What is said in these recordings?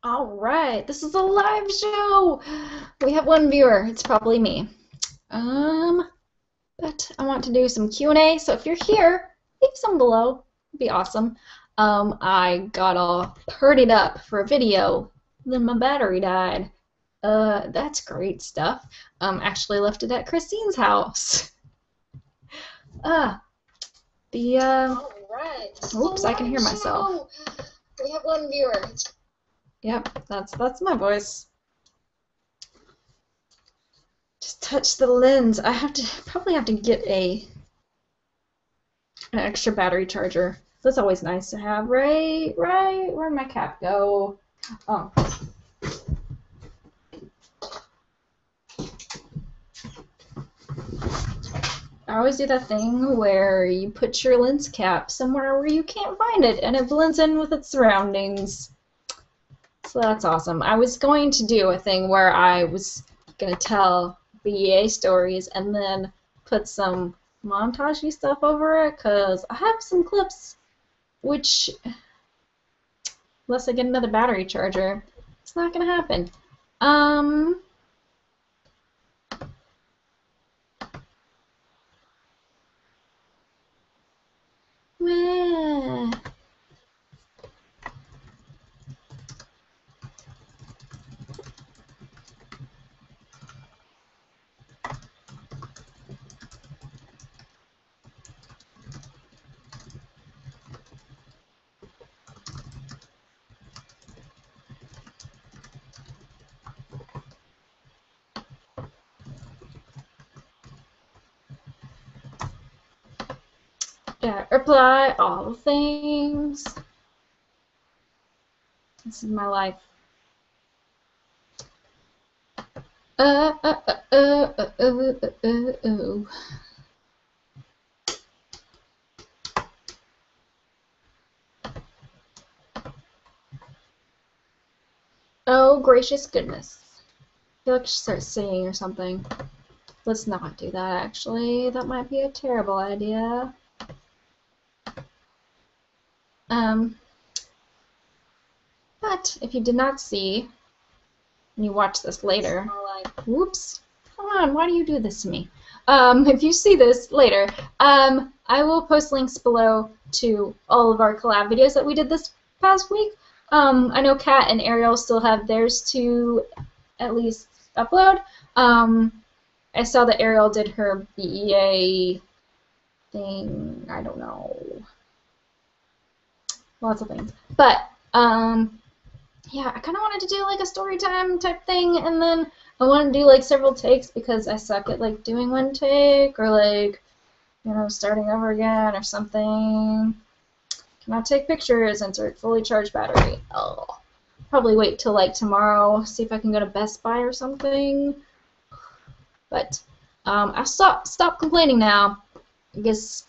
All right, this is a live show. We have one viewer. It's probably me. But I want to do some Q&A, so if you're here, leave some below. It'd be awesome. I got all purdied up for a video, then my battery died. That's great stuff. Actually left it at Christine's house. All right. Oops, I can hear myself. We have one viewer. Yep, that's my voice. Just touch the lens. I probably have to get an extra battery charger. That's always nice to have. Right. Where'd my cap go? Oh. I always do that thing where you put your lens cap somewhere where you can't find it, and it blends in with its surroundings. So that's awesome. I was going to do a thing where I was going to tell BEA stories and then put some montage-y stuff over it, because I have some clips which, unless I get another battery charger, it's not going to happen. Meh. Yeah, reply all the things. This is my life. Oh, gracious goodness. I feel like I should start singing or something. Let's not do that, actually. That might be a terrible idea. But if you did not see, and you watch this later, like, whoops, come on, why do you do this to me? If you see this later, I will post links below to all of our collab videos that we did this past week. I know Kat and Ariel still have theirs to at least upload. I saw that Ariel did her BEA thing, I don't know. Lots of things. But, yeah, I kind of wanted to do like a story time type thing, and then I wanted to do like several takes because I suck at like doing one take or like, you know, starting over again or something. Cannot take pictures, insert fully charged battery. Oh, probably wait till like tomorrow, see if I can go to Best Buy or something. But I'll stop complaining now, I guess.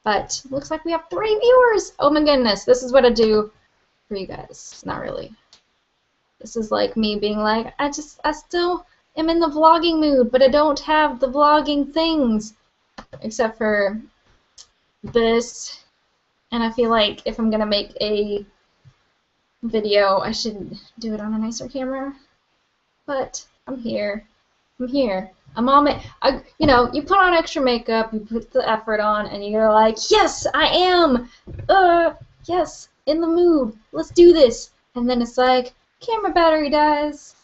But looks like we have 3 viewers. Oh my goodness, this is what I do for you guys. Not really. This is like me being like, I still am in the vlogging mood, but I don't have the vlogging things except for this. And I feel like if I'm gonna make a video, I should do it on a nicer camera. But I'm here. I'm on you know, you put on extra makeup, you put the effort on, and you're like, yes, I am. Yes, in the mood. Let's do this. And then it's like, camera battery dies.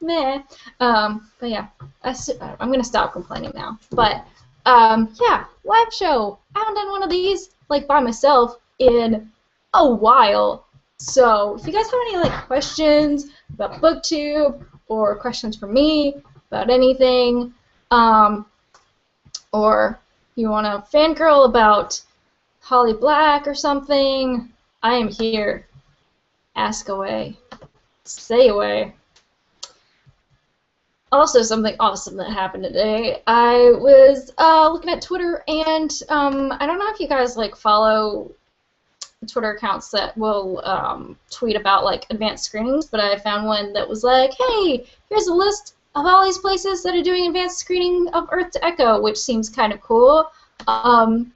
Meh. But yeah, I'm gonna stop complaining now. But yeah, live show. I haven't done one of these like by myself in a while. So if you guys have any like questions about BookTube or questions for me about anything, or you want to fangirl about Holly Black or something, I am here. Ask away. Say away. Also, something awesome that happened today. I was looking at Twitter, and I don't know if you guys like follow Twitter accounts that will tweet about like advanced screenings, but I found one that was like, hey, here's a list of all these places that are doing advanced screening of Earth to Echo, which seems kind of cool, and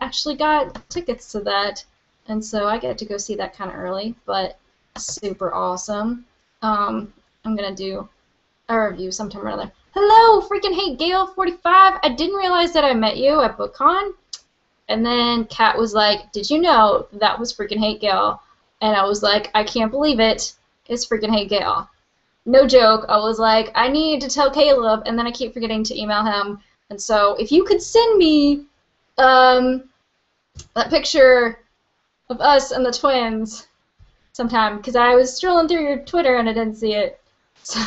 actually got tickets to that, and so I get to go see that kind of early, but super awesome. I'm gonna do a review sometime or another. Hello, freaking hate Gale 45. I didn't realize that I met you at BookCon. And then Kat was like, did you know that was freaking hate Gale? And I was like, I can't believe it. It's freaking hate Gale. No joke. I was like, I need to tell Caleb, and then I keep forgetting to email him. And so if you could send me that picture of us and the twins sometime, because I was strolling through your Twitter and I didn't see it. So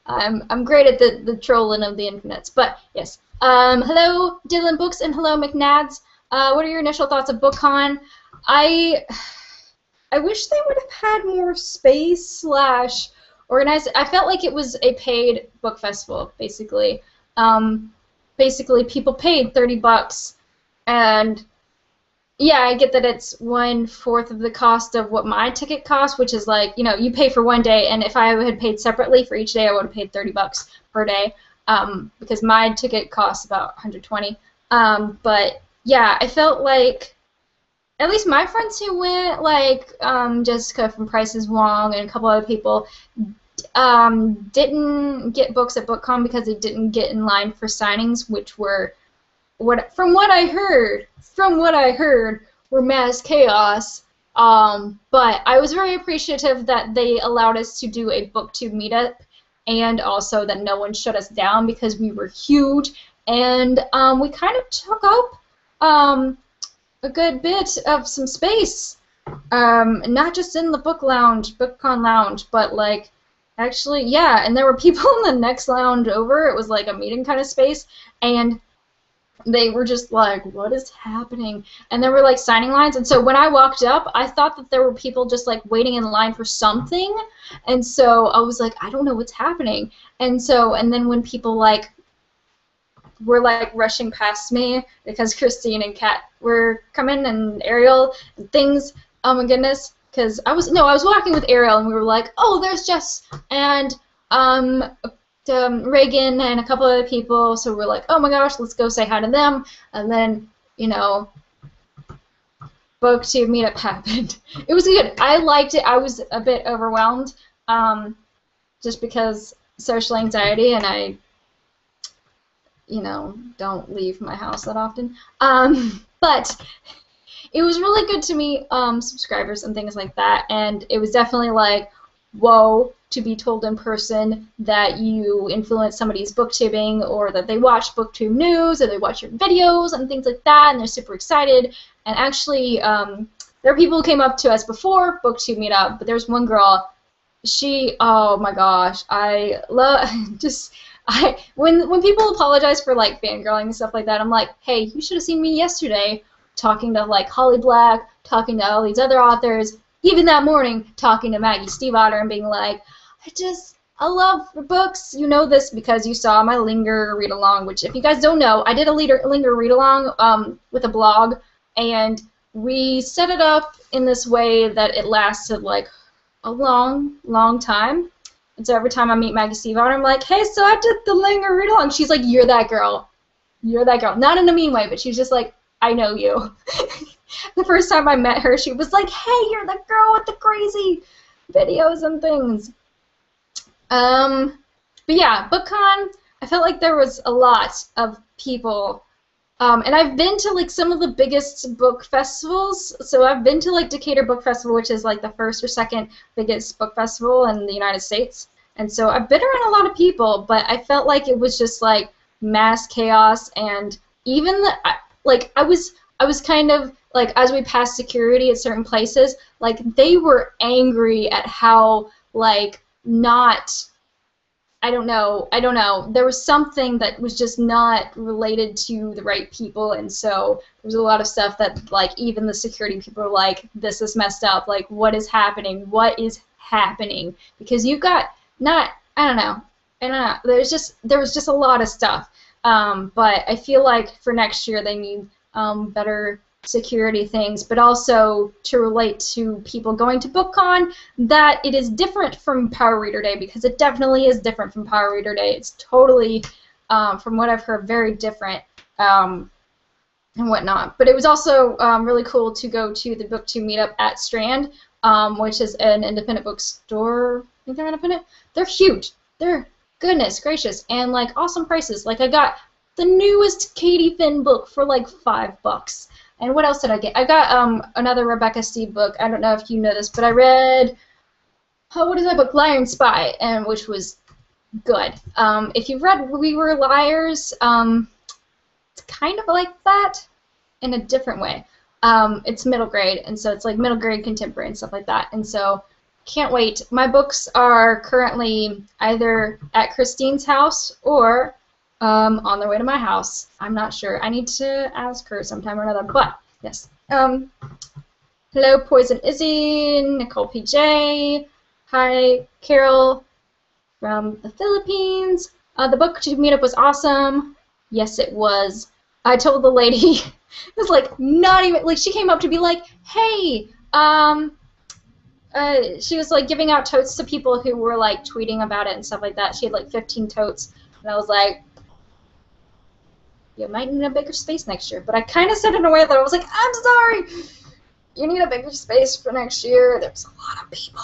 I'm great at the trolling of the internets. But yes. Hello, Dylan Books, and hello, McNads. What are your initial thoughts of BookCon? I wish they would have had more space / organized. I felt like it was a paid book festival, basically. Basically, people paid $30, and yeah, I get that it's 1/4 of the cost of what my ticket cost, which is like, you know, you pay for one day, and if I had paid separately for each day, I would have paid $30 per day, because my ticket costs about $120. But yeah, I felt like at least my friends who went, like Jessica from Prices Wrong and a couple other people, didn't get books at BookCon because they didn't get in line for signings, which were, from what I heard, were mass chaos. But I was very appreciative that they allowed us to do a BookTube meetup, and also that no one shut us down because we were huge, and we kind of took up a good bit of some space, not just in the BookCon lounge, but like actually, yeah, and there were people in the next lounge over. It was like a meeting kind of space, and they were just like, what is happening? And there were like signing lines, and so when I walked up, I thought that there were people just like waiting in line for something, and so I was like, I don't know what's happening. And then when people like were like rushing past me because Christine and Kat were coming, and Ariel and things, oh my goodness, because I was walking with Ariel, and we were like, oh, there's Jess and Reagan and a couple other people, so we're like, oh my gosh, let's go say hi to them. And then, you know, BookTube meetup happened. It was good. I liked it. I was a bit overwhelmed, just because social anxiety, and I, you know, don't leave my house that often. But it was really good to meet subscribers and things like that, and it was definitely like, whoa, to be told in person that you influence somebody's booktubing, or that they watch booktube news, or they watch your videos and things like that, and they're super excited. And actually, there are people who came up to us before booktube meetup, but there's one girl, she, oh my gosh, I love, when people apologize for like fangirling and stuff like that, I'm like, hey, you should have seen me yesterday talking to like Holly Black, talking to all these other authors, even that morning talking to Maggie Stiefvater and being like, I love books. You know this because you saw my Linger read-along, which if you guys don't know, I did a Linger read-along with a blog, and we set it up in this way that it lasted like a long, long time. And so every time I meet Maggie Stiefvater, I'm like, hey, so I did the Linger read-along. She's like, you're that girl. You're that girl. Not in a mean way, but she's just like, I know you. The first time I met her, she was like, hey, you're the girl with the crazy videos and things. But yeah, BookCon, I felt like there was a lot of people. And I've been to like some of the biggest book festivals. So I've been to like Decatur Book Festival, which is like the first or second biggest book festival in the United States. And so I've been around a lot of people, but I felt like it was just like mass chaos, and even I was kind of like, as we passed security at certain places, like they were angry at how like not, I don't know, there was something that was just not related to the right people, and so there was a lot of stuff that like even the security people were like, this is messed up, like what is happening, because you've got not, I don't know, there was just a lot of stuff, but I feel like for next year they need better security things, but also to relate to people going to BookCon that it is different from Power Reader Day, because it definitely is different from Power Reader Day. It's totally, from what I've heard, very different and whatnot. But it was also really cool to go to the BookTube meetup at Strand, which is an independent bookstore. I think they're independent. They're huge. They're goodness gracious, and like awesome prices. Like I got the newest Katie Finn book for like $5. And what else did I get? I got another Rebecca Steed book. I don't know if you know this, but I read what is that book? Liar and Spy, and which was good. If you've read We Were Liars, it's kind of like that in a different way. It's middle grade, and so it's like middle grade contemporary and stuff like that. And so can't wait. My books are currently either at Christine's house or on their way to my house. I'm not sure. I need to ask her sometime or another. But yes. Hello, Poison Izzy, Nicole PJ. Hi, Carol from the Philippines. The BookTube meetup was awesome. Yes, it was. I told the lady, it was like not even, like she came up to be like, hey, she was like giving out totes to people who were like tweeting about it and stuff like that. She had like 15 totes, and I was like, you might need a bigger space next year. But I kind of said it in a way that I was like, I'm sorry, you need a bigger space for next year. There's a lot of people.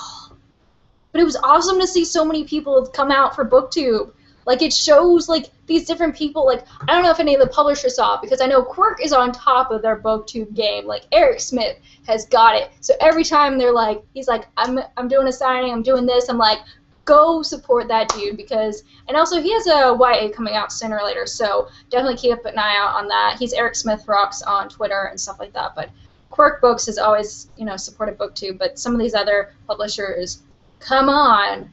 But it was awesome to see so many people come out for BookTube. Like, it shows, like, these different people. Like, I don't know if any of the publishers saw it, because I know Quirk is on top of their BookTube game. Like, Eric Smith has got it. So every time they're like, he's like, I'm doing a signing, I'm doing this, I'm like, go support that dude, because, and also he has a YA coming out sooner or later, so definitely keep an eye out on that. He's Eric Smith Rocks on Twitter and stuff like that. But Quirk Books has always, you know, supported BookTube, but some of these other publishers, come on,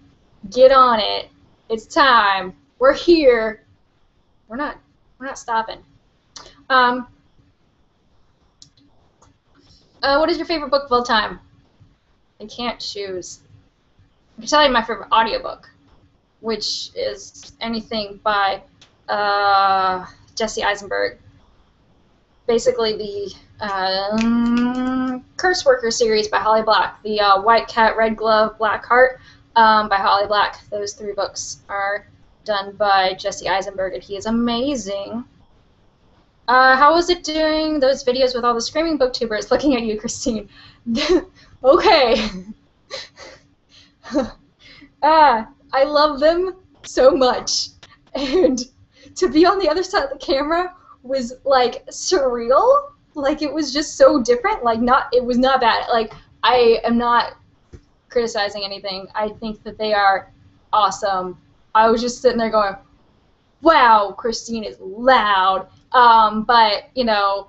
get on it. It's time. We're here. We're not stopping. What is your favorite book of all time? I can't choose. I can tell you my favorite audiobook, which is anything by Jesse Eisenberg. Basically the Curse Worker series by Holly Black, the White Cat, Red Glove, Black Heart by Holly Black. Those 3 books are done by Jesse Eisenberg, and he is amazing. How was it doing those videos with all the screaming booktubers? Looking at you, Christine. Okay. I love them so much, and to be on the other side of the camera was like surreal. Like, it was just so different. Like, it was not bad. Like, I am not criticizing anything. I think that they are awesome. I was just sitting there going, wow, Christine is loud. But, you know,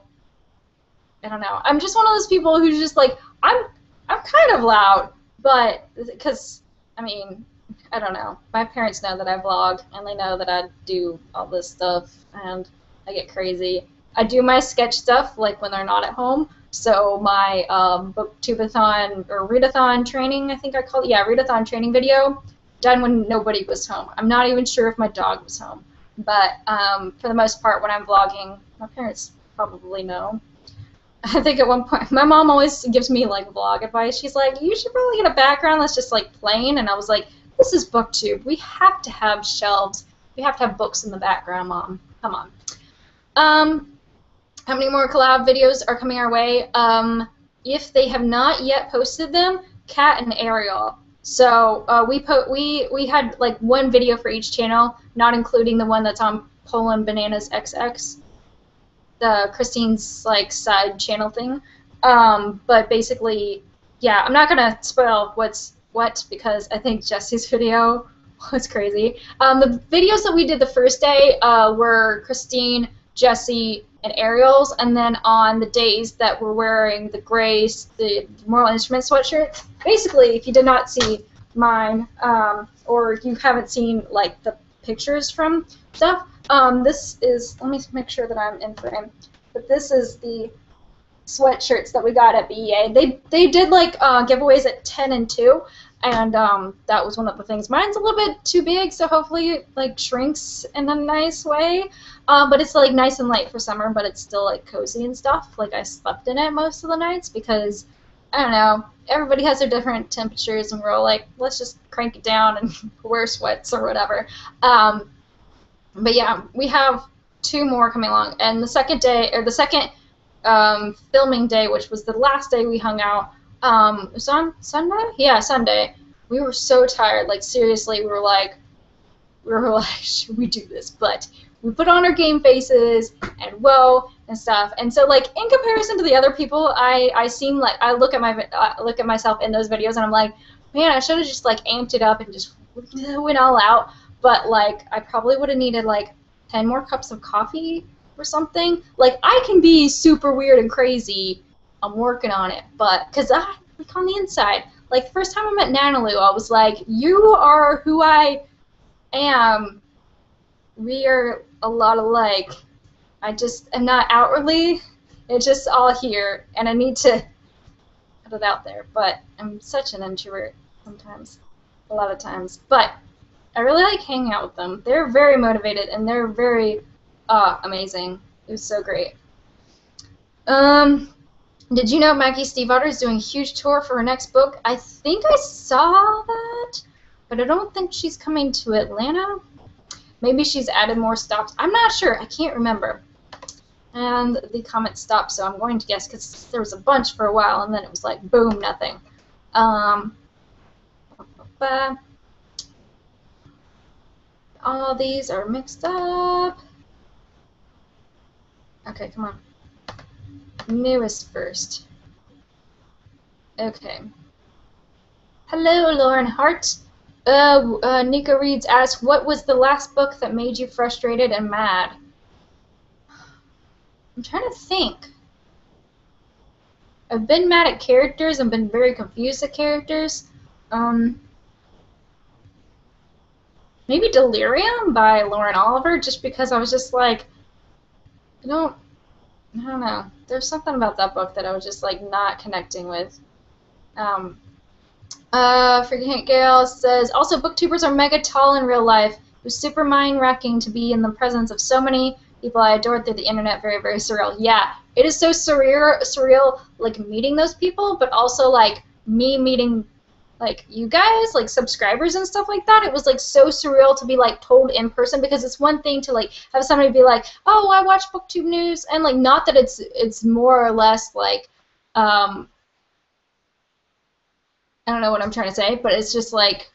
I don't know. I'm just one of those people who's just like, I'm kind of loud, but, because, I mean, I don't know. My parents know that I vlog, and they know that I do all this stuff, and I get crazy. I do my sketch stuff, like, when they're not at home. So my BookTubeathon, or Readathon training, I think I call it, yeah, Readathon training video, done when nobody was home. I'm not even sure if my dog was home. But for the most part, when I'm vlogging, my parents probably know. I think at one point, my mom always gives me, like, vlog advice. She's like, you should probably get a background that's just, like, plain. And I was like, this is BookTube. We have to have shelves. We have to have books in the background, Mom. Come on. How many more collab videos are coming our way? If they have not yet posted them, Kat and Ariel. So we had like one video for each channel, not including the one that's on Poland Bananas XX, the Christine's like side channel thing. But basically, yeah, I'm not gonna spoil what's what because I think Jesse's video was crazy. The videos that we did the first day were Christine, Jesse, and Ariel's, and then on the days that we're wearing the the Moral Instrument sweatshirt, basically, if you did not see mine, or you haven't seen like the pictures from stuff, this is, let me make sure that I'm in frame, but this is the sweatshirts that we got at BEA. They did like giveaways at 10 and 2, and that was one of the things. Mine's a little bit too big, so hopefully it like shrinks in a nice way. But it's like nice and light for summer, but it's still like cozy and stuff. Like I slept in it most of the nights because, I don't know, everybody has their different temperatures, and we're all like, let's just crank it down and wear sweats or whatever. But yeah, we have 2 more coming along, and the second day, or the second filming day, which was the last day we hung out, It was on Sunday? Yeah, Sunday. We were so tired. Like, seriously, we were like, should we do this? But we put on our game faces and whoa and stuff. And so, like, in comparison to the other people, I seem like I look at myself in those videos and I'm like, man, I should have just like amped it up and just went all out. But like, I probably would have needed like 10 more cups of coffee or something. Like, I can be super weird and crazy. I'm working on it, but because I like on the inside, like the first time I met Nanalu, I was like, you are who I am. We are a lot alike. I just am not outwardly. It's just all here, and I need to put it out there. But I'm such an introvert sometimes, a lot of times. But I really like hanging out with them. They're very motivated, and they're very amazing. It was so great. Did you know Maggie Stiefvater is doing a huge tour for her next book? I think I saw that, but I don't think she's coming to Atlanta. Maybe she's added more stops. I'm not sure. I can't remember. And the comment stopped, so I'm going to guess because there was a bunch for a while, and then it was like, boom, nothing. All these are mixed up. Okay, come on. Newest first. Okay. Hello, Lauren Hart. Nico Reads asks, what was the last book that made you frustrated and mad? I'm trying to think. I've been mad at characters and been very confused at characters. Maybe Delirium by Lauren Oliver, just because I was just like, I don't know. There's something about that book that I was just like not connecting with. Freaking Gail says, also booktubers are mega tall in real life. It was super mind-wrecking to be in the presence of so many people I adored through the internet. Very, very surreal. Yeah, it is so surreal, like meeting those people, but also like me meeting like you guys, like subscribers and stuff like that. It was like so surreal to be like told in person, because it's one thing to like have somebody be like, oh, I watch booktube news, and like not that it's more or less like I don't know what I'm trying to say, but it's just like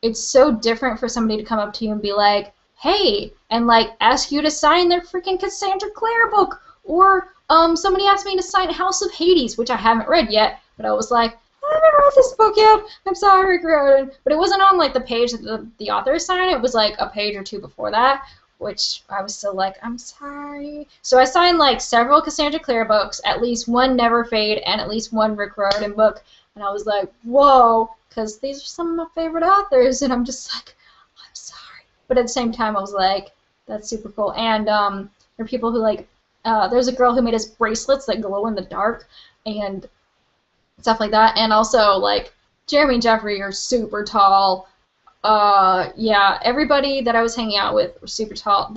it's so different for somebody to come up to you and be like, hey, and like ask you to sign their freaking Cassandra Clare book, or somebody asked me to sign House of Hades, which I haven't read yet, but I was like, I haven't read this book yet. I'm sorry, Gordon. But it wasn't on like the page that the author signed. It was like a page or two before that, which I was still like, I'm sorry. So I signed like several Cassandra Clare books, at least one Never Fade, and at least one Rick Riordan book. And I was like, whoa, because these are some of my favorite authors, and I'm just like, I'm sorry. But at the same time, I was like, that's super cool. And there are people who like, there's a girl who made us bracelets that glow in the dark, and stuff like that. And also, like, Jeremy and Jeffrey are super tall. Yeah, everybody that I was hanging out with were super tall.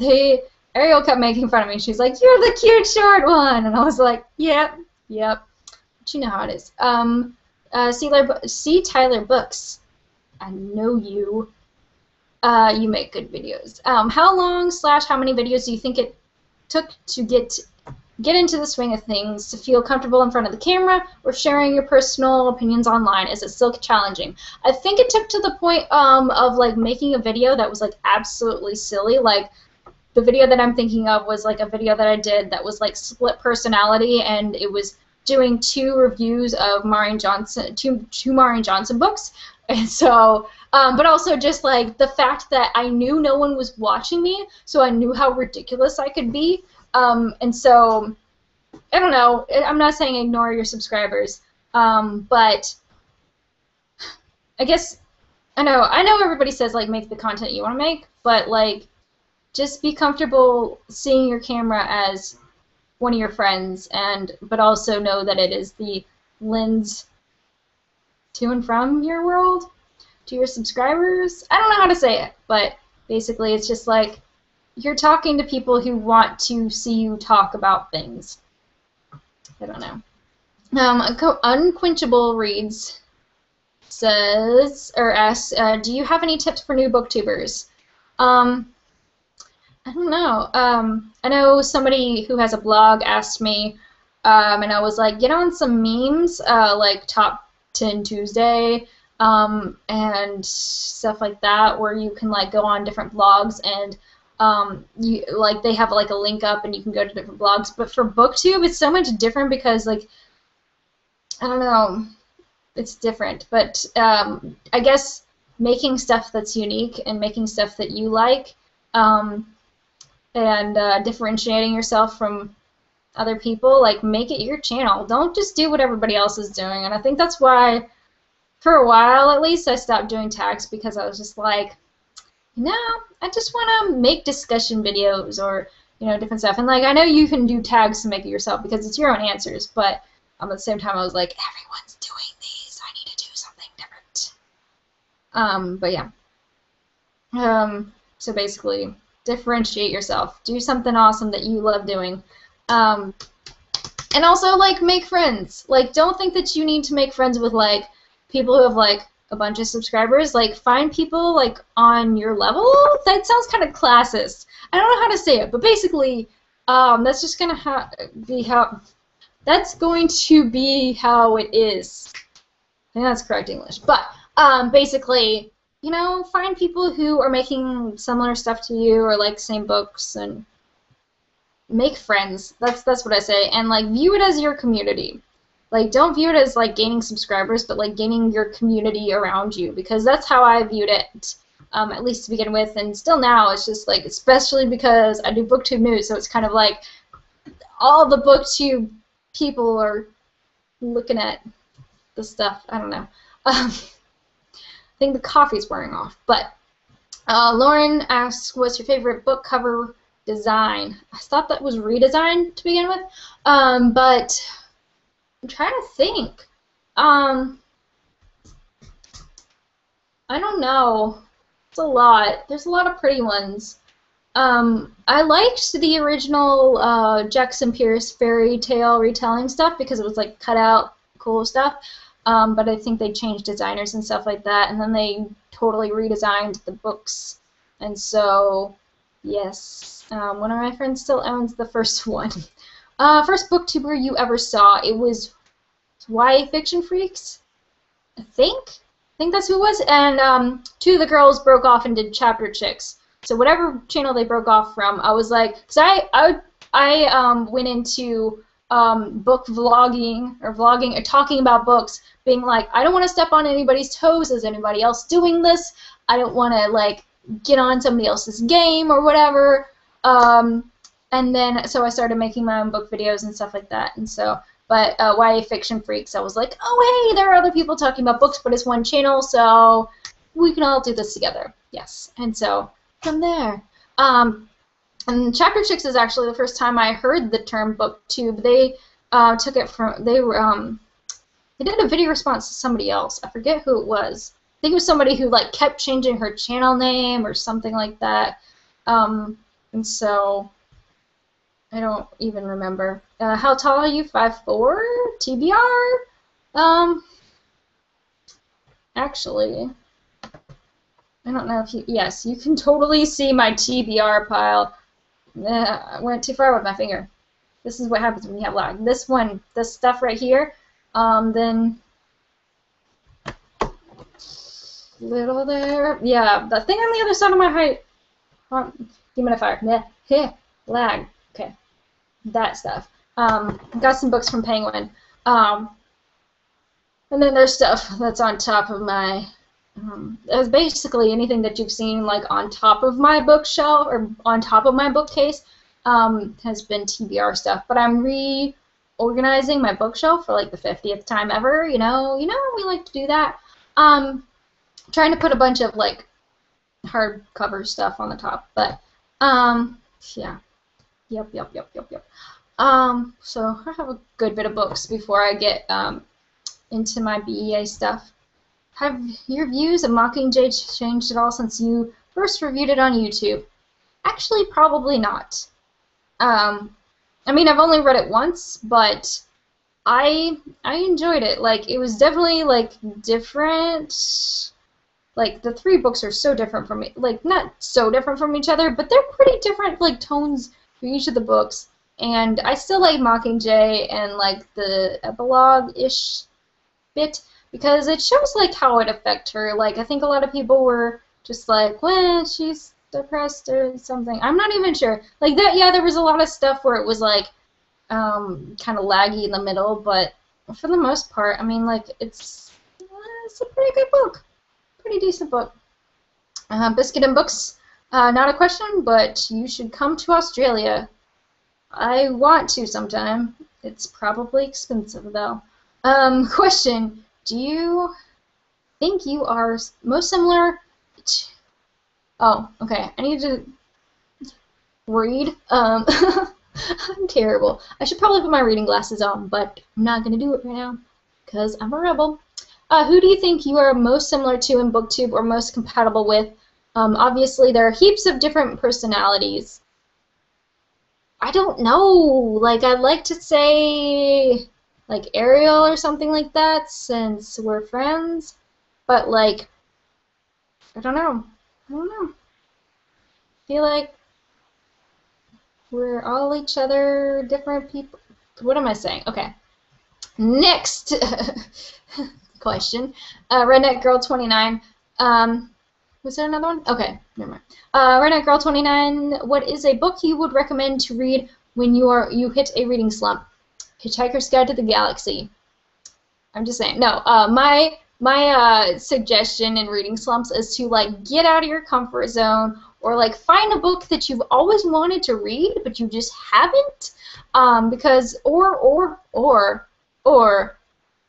Ariel kept making fun of me. She's like, you're the cute short one. And I was like, yep. But you know how it is. C. Tyler Books. I know you. You make good videos. How long / how many videos do you think it took to get into the swing of things, to feel comfortable in front of the camera or sharing your personal opinions online? Is it still challenging? I think it took to the point of like making a video that was like absolutely silly. Like the video that I'm thinking of was like a video that I did that was like split personality, and it was doing 2 reviews of Marian Johnson, two Marian Johnson books. And so, but also just like the fact that I knew no one was watching me, so I knew how ridiculous I could be. And so, I don't know, I'm not saying ignore your subscribers, but I guess, I know everybody says, like, make the content you want to make, but, like, just be comfortable seeing your camera as one of your friends, but also know that it is the lens to and from your world, to your subscribers. I don't know how to say it, but basically it's just like, you're talking to people who want to see you talk about things. I don't know. Unquenchable Reads says, or asks, do you have any tips for new booktubers? I don't know. I know somebody who has a blog asked me, and I was like, get on some memes, like top Tin Tuesday, and stuff like that, where you can like go on different blogs and you like they have like a link up and you can go to different blogs. But for BookTube, it's so much different because like I don't know, it's different. But I guess making stuff that's unique and making stuff that you like, and differentiating yourself from other people, like make it your channel. Don't just do what everybody else is doing. And I think that's why, for a while at least, I stopped doing tags, because I was just like, no, I just want to make discussion videos or different stuff. And like I know you can do tags to make it yourself because it's your own answers, but at the same time I was like, everyone's doing these, I need to do something different. But yeah. So basically, differentiate yourself. Do something awesome that you love doing. And also, like, make friends. Like, don't think that you need to make friends with, like, people who have, like, a bunch of subscribers. Like, find people, like, on your level. That sounds kind of classist. I don't know how to say it, but basically, that's just going to be how... That's going to be how it is. I think that's correct English. But, basically, find people who are making similar stuff to you or like same books and make friends. That's what I say. And like view it as your community. Like don't view it as like gaining subscribers, but like gaining your community around you, because that's how I viewed it, at least to begin with, and still now. It's just like, especially because I do BookTube news, so it's kind of like all the BookTube people are looking at the stuff. I don't know. I think the coffee's wearing off. But Lauren asks, what's your favorite book cover design? I thought that was Readathons to begin with, but I'm trying to think. I don't know. It's a lot. There's a lot of pretty ones. I liked the original Jackson Pierce fairy tale retelling stuff because it was like cut out cool stuff. But I think they changed designers and stuff like that, and then they totally redesigned the books. And so, yes, one of my friends still owns the first one. First booktuber you ever saw, it was YA Fiction Freaks, I think that's who it was. And two of the girls broke off and did Chapter Chicks. So whatever channel they broke off from, I was like, because I went into book vlogging or vlogging or talking about books, being like, I don't want to step on anybody's toes. Is anybody else doing this? I don't want to like get on somebody else's game or whatever. And then so I started making my own book videos and stuff like that. And so, but YA Fiction Freaks, I was like, oh hey, there are other people talking about books, but it's one channel, so we can all do this together. Yes. And so from there. And Chapter Chicks is actually the first time I heard the term booktube. They took it from, they did a video response to somebody else. I forget who it was. I think it was somebody who like kept changing her channel name or something like that. And so I don't even remember. How tall are you? 5'4"? TBR? Actually, I don't know if you, yes, you can totally see my TBR pile. I went too far with my finger. This is what happens when you have lag. This one, this stuff right here, then little there. Yeah, the thing on the other side of my height. Humidifier. Meh. Lag. Okay. That stuff. Got some books from Penguin. And then there's stuff that's on top of my. It's basically anything that you've seen like on top of my bookshelf or on top of my bookcase has been TBR stuff. But I'm reorganizing my bookshelf for like the 50th time ever. You know we like to do that. Trying to put a bunch of like hardcover stuff on the top, but yeah. Yep. So I have a good bit of books before I get into my BEA stuff. Have your views of Mockingjay changed at all since you first reviewed it on YouTube? Actually, probably not. I mean, I've only read it once, but I enjoyed it. Like, it was definitely like different. Like, the three books are so different from like not so different from each other, but they're pretty different like tones for each of the books. And I still like Mockingjay and like the epilogue-ish bit. because it shows like how it affected her. Like I think a lot of people were just like, well, she's depressed or something. I'm not even sure. Like that, yeah, there was a lot of stuff where it was like kind of laggy in the middle, but for the most part, I mean, like it's a pretty good book, pretty decent book. Biscuit and Books, not a question, but you should come to Australia. I want to sometime. It's probably expensive though. Question: do you think you are most similar? Oh, okay. I need to read. I'm terrible. I should probably put my reading glasses on, but I'm not gonna do it right now because I'm a rebel. Who do you think you are most similar to in BookTube or most compatible with? Obviously, there are heaps of different personalities. I don't know. Like, I'd like to say, like, Ariel or something like that, since we're friends. But, like, I don't know. I don't know. I feel like we're all each other, different people. What am I saying? Okay. Next question. Redneck Girl 29. Was there another one? Okay, never mind. Redneck Girl 29. What is a book you would recommend to read when you hit a reading slump? Hitchhiker's Guide to the Galaxy. I'm just saying. No. My suggestion in reading slumps is to like get out of your comfort zone, or like find a book that you've always wanted to read but you just haven't. Because or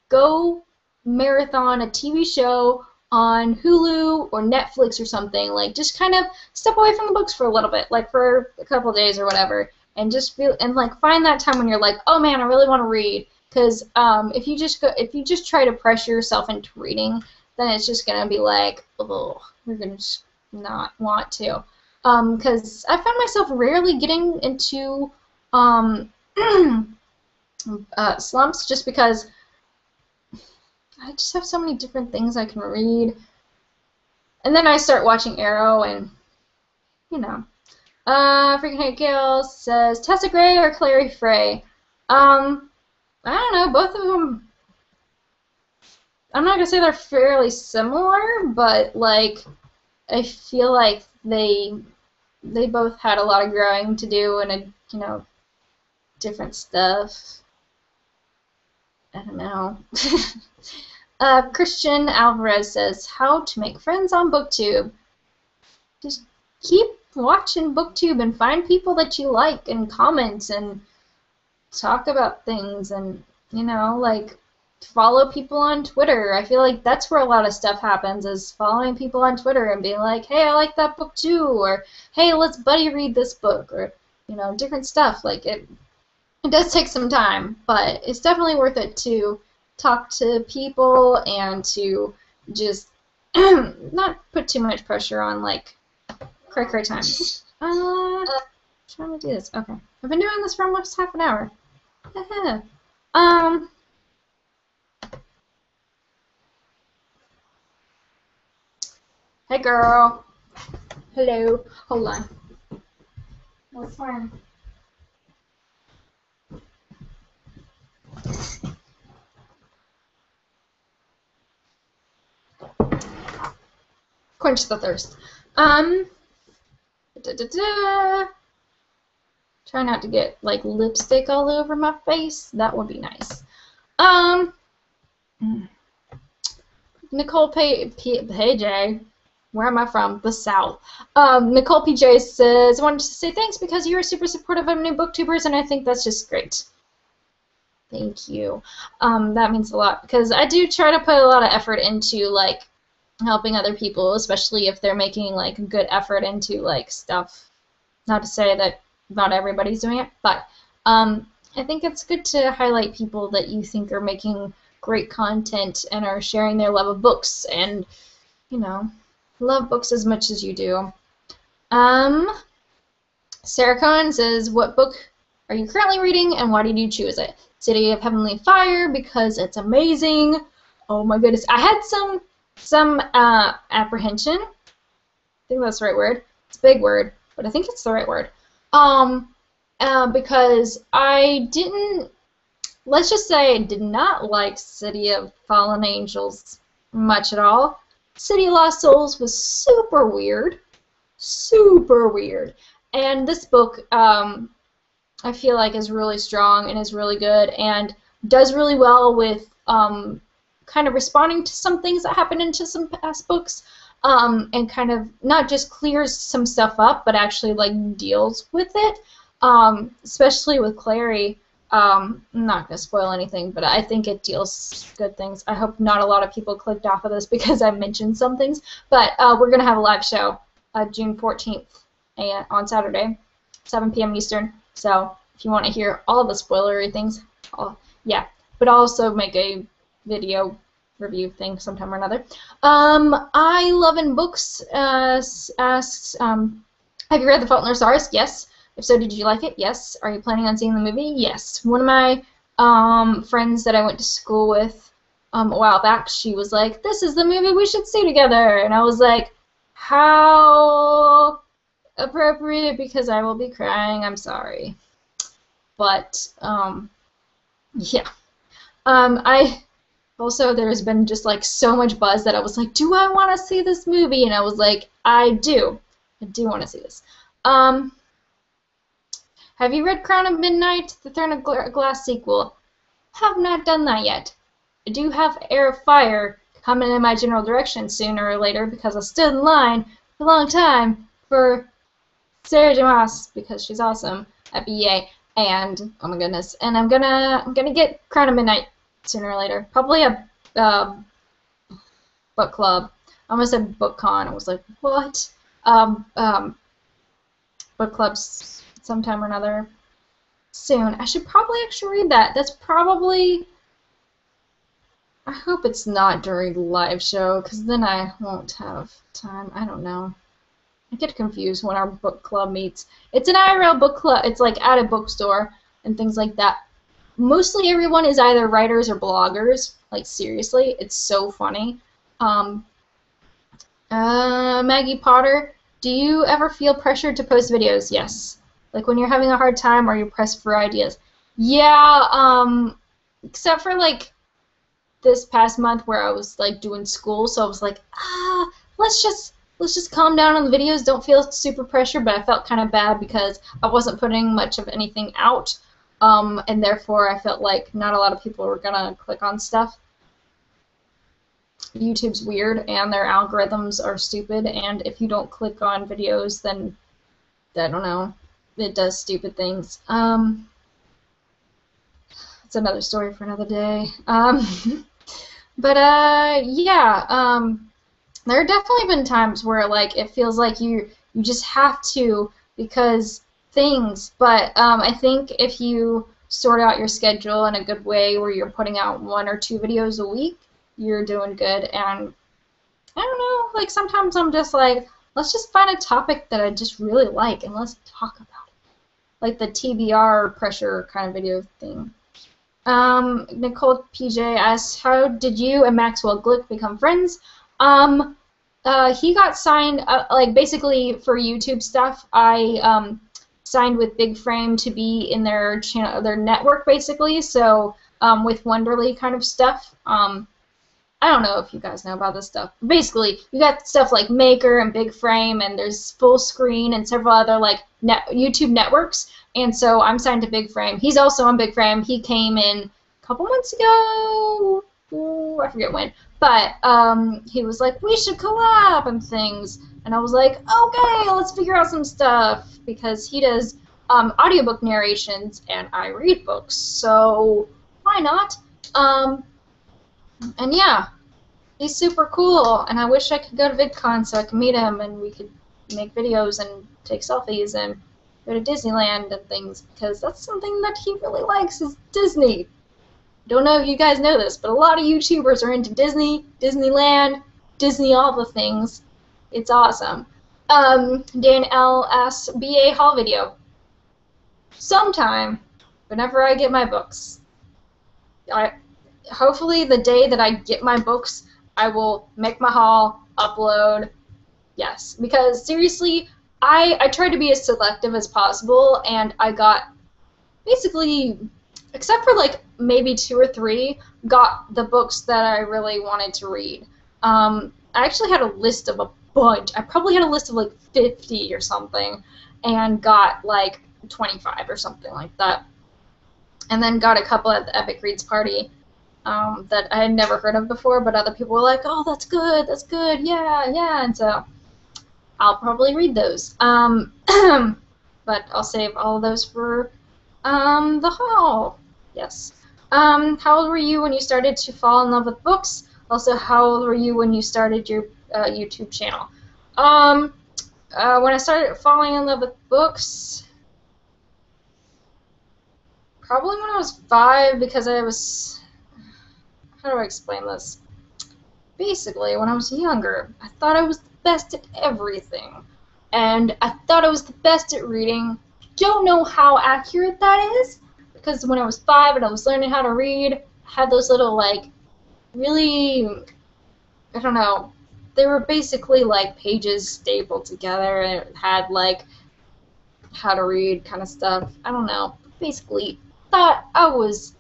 go marathon a TV show on Hulu or Netflix or something. Like just kind of step away from the books for a little bit, like for a couple days or whatever, and just feel and like find that time when you're like, oh man, I really want to read. Because if you just try to pressure yourself into reading, then it's just gonna be like, oh, you're gonna just not want to. Because I found myself rarely getting into slumps just because I just have so many different things I can read. And then I start watching Arrow and, you know. Freaking Hate Gale says, Tessa Gray or Clary Frey? I don't know, both of them, I'm not going to say they're fairly similar, but, like, I feel like they both had a lot of growing to do and, you know, different stuff. I don't know. Christian Alvarez says, how to make friends on BookTube. Just keep watching BookTube and find people that you like and comment and talk about things and, you know, like, follow people on Twitter. I feel like that's where a lot of stuff happens, is following people on Twitter and being like, hey, I like that book too, or hey, let's buddy read this book, or, you know, different stuff. Like, it does take some time, but it's definitely worth it to talk to people and to just not put too much pressure on, like, cray time. Trying to do this. Okay. I've been doing this for almost half an hour. Hey girl. Hello. Hold on. What's wrong? Quench the thirst. Try not to get like lipstick all over my face. That would be nice. Nicole PJ, where am I from? The South. Nicole PJ says, I wanted to say thanks because you are super supportive of new booktubers, and I think that's just great. Thank you. That means a lot because I do try to put a lot of effort into like helping other people, especially if they're making like a good effort into like stuff. Not to say that not everybody's doing it, but I think it's good to highlight people that you think are making great content and are sharing their love of books and, you know, love books as much as you do. Sarah Cohen says, what book are you currently reading and why did you choose it? City of Heavenly Fire because it's amazing. Oh my goodness. I had some apprehension. I think that's the right word. It's a big word, but I think it's the right word. Because I didn't let's just say I did not like City of Fallen Angels much at all. City of Lost Souls was super weird. Super weird. And this book, I feel like is really strong and is really good and does really well with kind of responding to some things that happened into some past books, and kind of not just clears some stuff up, but actually like deals with it, especially with Clary. I'm not going to spoil anything, but I think it deals good things. I hope not a lot of people clicked off of this because I mentioned some things, but we're going to have a live show June 14th on Saturday, 7 p.m. Eastern. So if you want to hear all the spoilery things, yeah, but I'll also make a video review thing sometime or another. I Love in Books asks, have you read The Fault in Our Stars? Yes. If so, did you like it? Yes. Are you planning on seeing the movie? Yes. One of my friends that I went to school with a while back, she was like, this is the movie we should see together. And I was like, how appropriate, because I will be crying. I'm sorry. But, yeah. I also, there's been just like so much buzz that I was like, do I want to see this movie? And I was like, I do. I do want to see this. Have you read Crown of Midnight, the Throne of Glass sequel? Have not done that yet. I do have Air of Fire coming in my general direction sooner or later because I stood in line for a long time for Sarah Jamas because she's awesome at BEA, and oh my goodness, and I'm gonna get Crown of Midnight sooner or later. Probably a book club. I almost said BookCon. I was like, what? Book clubs sometime or another soon. I should probably actually read that. That's probably, I hope it's not during the live show, because then I won't have time. I don't know. I get confused when our book club meets. It's an IRL book club. It's like at a bookstore and things like that. Mostly everyone is either writers or bloggers. Like, seriously, it's so funny. Maggie Potter, do you ever feel pressured to post videos? Yes. Like when you're having a hard time or you're pressed for ideas. Yeah, except for like this past month where I was like doing school, so I was like, let's just calm down on the videos, don't feel super pressured, but I felt kind of bad because I wasn't putting much of anything out, and therefore I felt like not a lot of people were gonna click on stuff. YouTube's weird and their algorithms are stupid, and if you don't click on videos, then I don't know, it does stupid things. It's another story for another day. But yeah, there have definitely been times where like it feels like you just have to because things, but I think if you sort out your schedule in a good way where you're putting out 1 or 2 videos a week, you're doing good. And I don't know, like sometimes I'm just like, let's just find a topic that I just really like and let's talk about it. Like the TBR pressure kind of video thing. Nicole PJ asks, how did you and Maxwell Glick become friends? He got signed, like basically for YouTube stuff, I signed with Big Frame to be in their channel, their network basically, so with Wonderly kind of stuff. I don't know if you guys know about this stuff. Basically, you got stuff like Maker and Big Frame, and there's Full Screen and several other like YouTube networks. And so I'm signed to Big Frame. He's also on Big Frame. He came in a couple months ago. Ooh, I forget when. But he was like, we should collab and things. And I was like, okay, let's figure out some stuff. Because he does audiobook narrations, and I read books. So why not? And yeah, he's super cool, and I wish I could go to VidCon so I could meet him and we could make videos and take selfies and go to Disneyland and things, because that's something that he really likes is Disney. Don't know if you guys know this, but a lot of YouTubers are into Disney, Disneyland, Disney all the things. It's awesome. Dan L asks, BA haul video. Sometime, whenever I get my books. Hopefully the day that I get my books, I will make my haul, upload, yes. Because seriously, I tried to be as selective as possible, and I got basically, except for like maybe 2 or 3, got the books that I really wanted to read. I actually had a list of a bunch. I probably had a list of like 50 or something, and got like 25 or something like that. And then got a couple at the Epic Reads party that I had never heard of before, but other people were like, oh, that's good, yeah, yeah, and so I'll probably read those. But I'll save all of those for the haul. Yes. How old were you when you started to fall in love with books? Also, how old were you when you started your YouTube channel? When I started falling in love with books, probably when I was 5, because I was, how do I explain this? Basically, when I was younger, I thought I was the best at everything. And I thought I was the best at reading. Don't know how accurate that is, because when I was 5 and I was learning how to read, I had those little, like, really, I don't know, they were basically like pages stapled together, and it had like how to read kind of stuff. I don't know. Basically, thought I was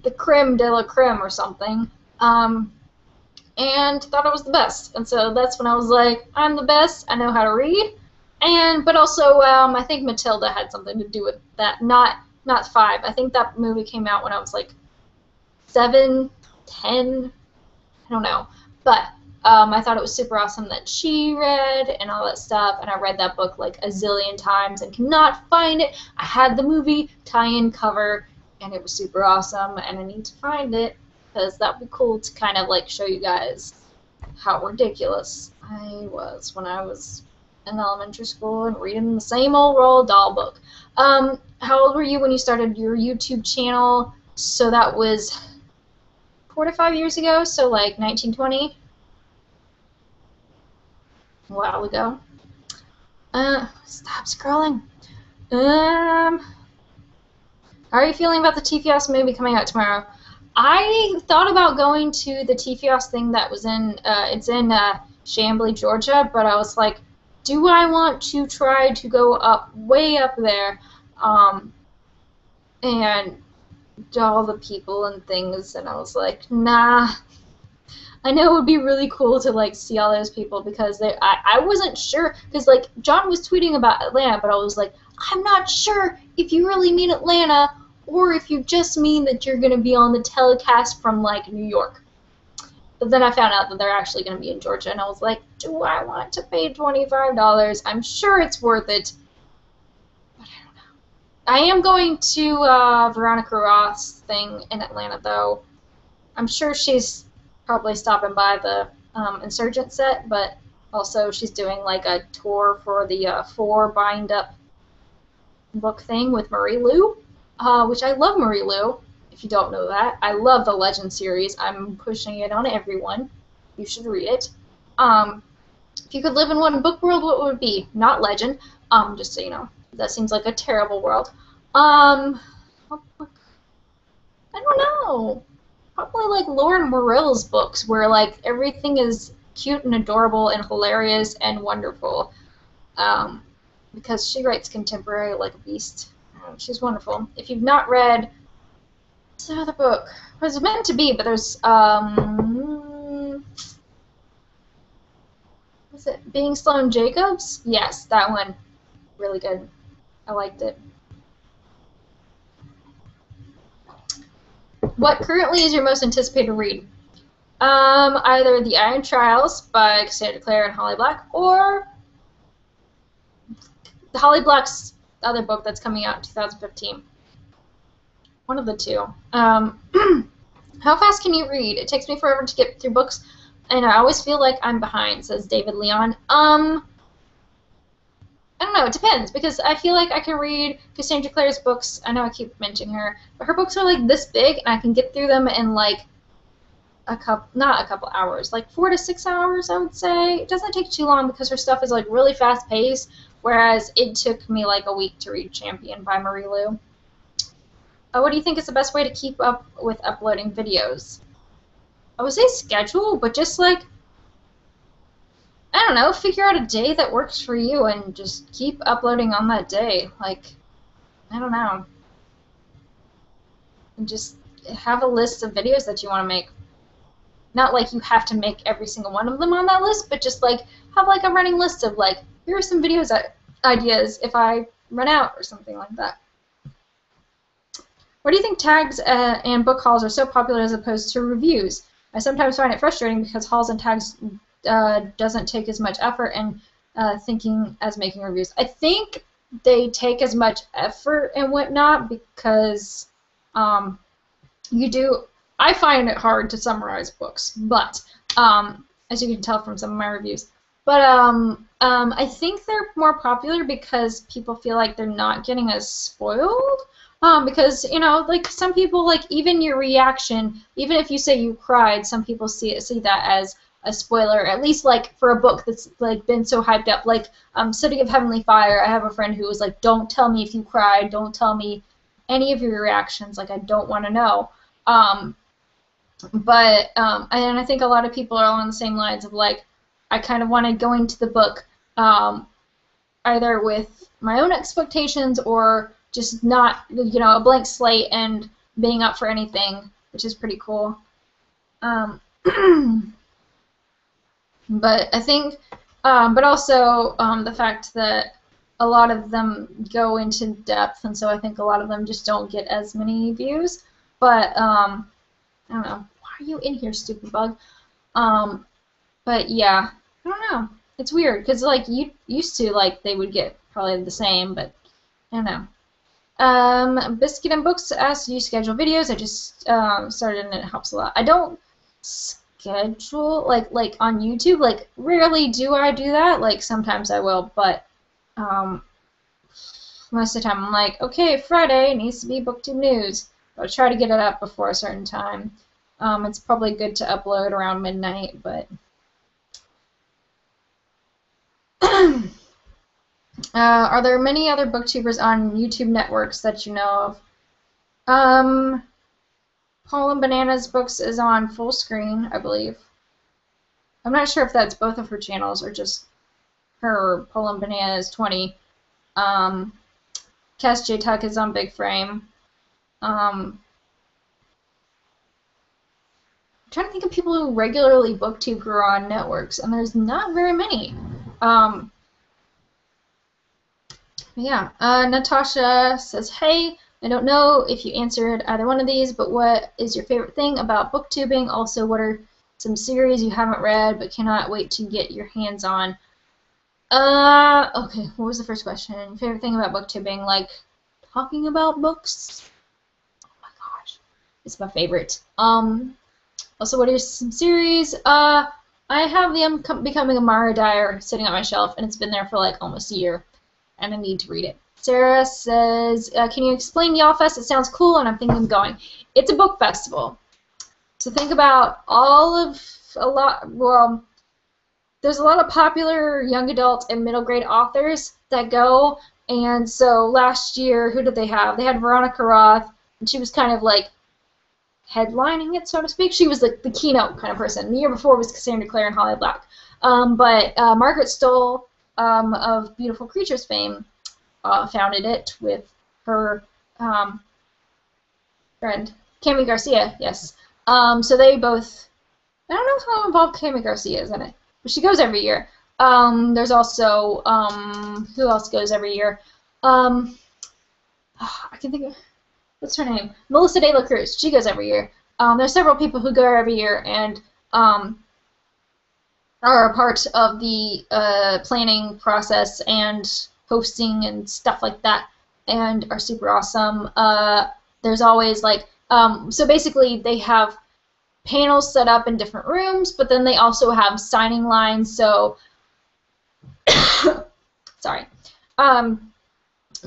the creme de la creme or something, and thought I was the best. And so that's when I was like, I'm the best. I know how to read. And but also, I think Matilda had something to do with that. Not 5. I think that movie came out when I was like 7, 10. I don't know. But I thought it was super awesome that she read and all that stuff, and I read that book like a zillion times and cannot find it. I had the movie tie-in cover, and it was super awesome, and I need to find it because that would be cool to kind of like show you guys how ridiculous I was when I was in elementary school and reading the same old Roald Dahl book. How old were you when you started your YouTube channel? So that was 4 to 5 years ago, so like 1920. A while ago. Stop scrolling. How are you feeling about the TFIOS movie coming out tomorrow? I thought about going to the TFIOS thing that was in, it's in Chamblee, Georgia, but I was like, do I want to try to go up, way up there, and all the people and things, and I was like, nah. I know it would be really cool to like see all those people, because I wasn't sure, because like John was tweeting about Atlanta, but I was like, I'm not sure if you really mean Atlanta or if you just mean that you're going to be on the telecast from like New York. But then I found out that they're actually going to be in Georgia, and I was like, do I want to pay $25? I'm sure it's worth it, but I don't know. I am going to Veronica Roth's thing in Atlanta, though. I'm sure she's probably stopping by the Insurgent set, but also she's doing like a tour for the 4 bind up book thing with Marie Lu, which I love Marie Lu, if you don't know that. I love the Legend series. I'm pushing it on everyone. You should read it. If you could live in one book world, what would it be? Not Legend, just so you know. That seems like a terrible world. I don't know. Probably like Lauren Morrill's books, where like everything is cute and adorable and hilarious and wonderful, because she writes contemporary like a beast. She's wonderful. If you've not read, what's the other book? It was meant to be, but there's what's it? Being Sloane Jacobs? Yes, that one. Really good. I liked it. What currently is your most anticipated read? Either The Iron Trials by Cassandra Clare and Holly Black, or Holly Black's other book that's coming out in 2015. One of the two. How fast can you read? It takes me forever to get through books, and I always feel like I'm behind, says David Leon. I don't know, it depends, because I feel like I can read Cassandra Clare's books. I know I keep mentioning her, but her books are like this big, and I can get through them in like not a couple hours, like 4 to 6 hours, I would say. It doesn't take too long because her stuff is like really fast paced, whereas it took me like a week to read Champion by Marie Lu. What do you think is the best way to keep up with uploading videos? I would say schedule, but just like, I don't know, figure out a day that works for you and just keep uploading on that day. Like, I don't know. And just have a list of videos that you want to make. Not like you have to make every single one of them on that list, but just like have like a running list of like, here are some videos ideas if I run out or something like that. Why do you think tags and book hauls are so popular as opposed to reviews? I sometimes find it frustrating because hauls and tags doesn't take as much effort and thinking as making reviews. I think they take as much effort and whatnot because you do. I find it hard to summarize books, but as you can tell from some of my reviews. But I think they're more popular because people feel like they're not getting as spoiled. Because, you know, like some people, like even your reaction, even if you say you cried, some people see that as a spoiler, at least like for a book that's like been so hyped up. Like City of Heavenly Fire, I have a friend who was like, don't tell me if you cried, don't tell me any of your reactions, like I don't want to know. And I think a lot of people are along the same lines of like, I kind of want to go into the book either with my own expectations or just not, you know, a blank slate and being up for anything, which is pretty cool. But I think, but also the fact that a lot of them go into depth, and so I think a lot of them just don't get as many views. But I don't know. Why are you in here, stupid bug? But yeah, I don't know. It's weird because like you used to like they would get probably the same, but I don't know. Biscuit and Books asks, do you schedule videos? I just started and it helps a lot. I don't schedule like on YouTube. Like rarely do I do that. Like sometimes I will, but most of the time I'm like, okay, Friday needs to be BookTube news. I'll try to get it up before a certain time. It's probably good to upload around midnight, but are there many other booktubers on YouTube networks that you know of? Paul and Banana's Books is on Full Screen, I believe. I'm not sure if that's both of her channels or just her. Paul and Banana's 20. Cass J. Tuck is on Big Frame. I'm trying to think of people who regularly booktube who are on networks, and there's not very many. Yeah, Natasha says, hey, I don't know if you answered either one of these, but what is your favorite thing about booktubing? Also, what are some series you haven't read but cannot wait to get your hands on? Okay, what was the first question? Favorite thing about booktubing? Like, talking about books? Oh my gosh, it's my favorite. Also, what are some series? I have the Becoming a Mara Dyer sitting on my shelf, and it's been there for like almost a year. And I need to read it. Sarah says, can you explain YALLFest? It sounds cool, and I'm thinking of going. It's a book festival. So think about there's a lot of popular young adult and middle grade authors that go, and so last year, who did they have? They had Veronica Roth, and she was kind of like headlining it, so to speak. She was like the keynote kind of person. The year before was Cassandra Clare and Holly Black. But Margaret Stoll, of Beautiful Creatures fame, founded it with her friend, Cami Garcia, yes. So they both, I don't know how involved Cami Garcia is in it, but she goes every year. There's also, who else goes every year? I can think of, what's her name? Melissa De La Cruz, she goes every year. There's several people who go every year and are a part of the planning process and hosting and stuff like that, and are super awesome. There's always like, so basically they have panels set up in different rooms, but then they also have signing lines, so, sorry.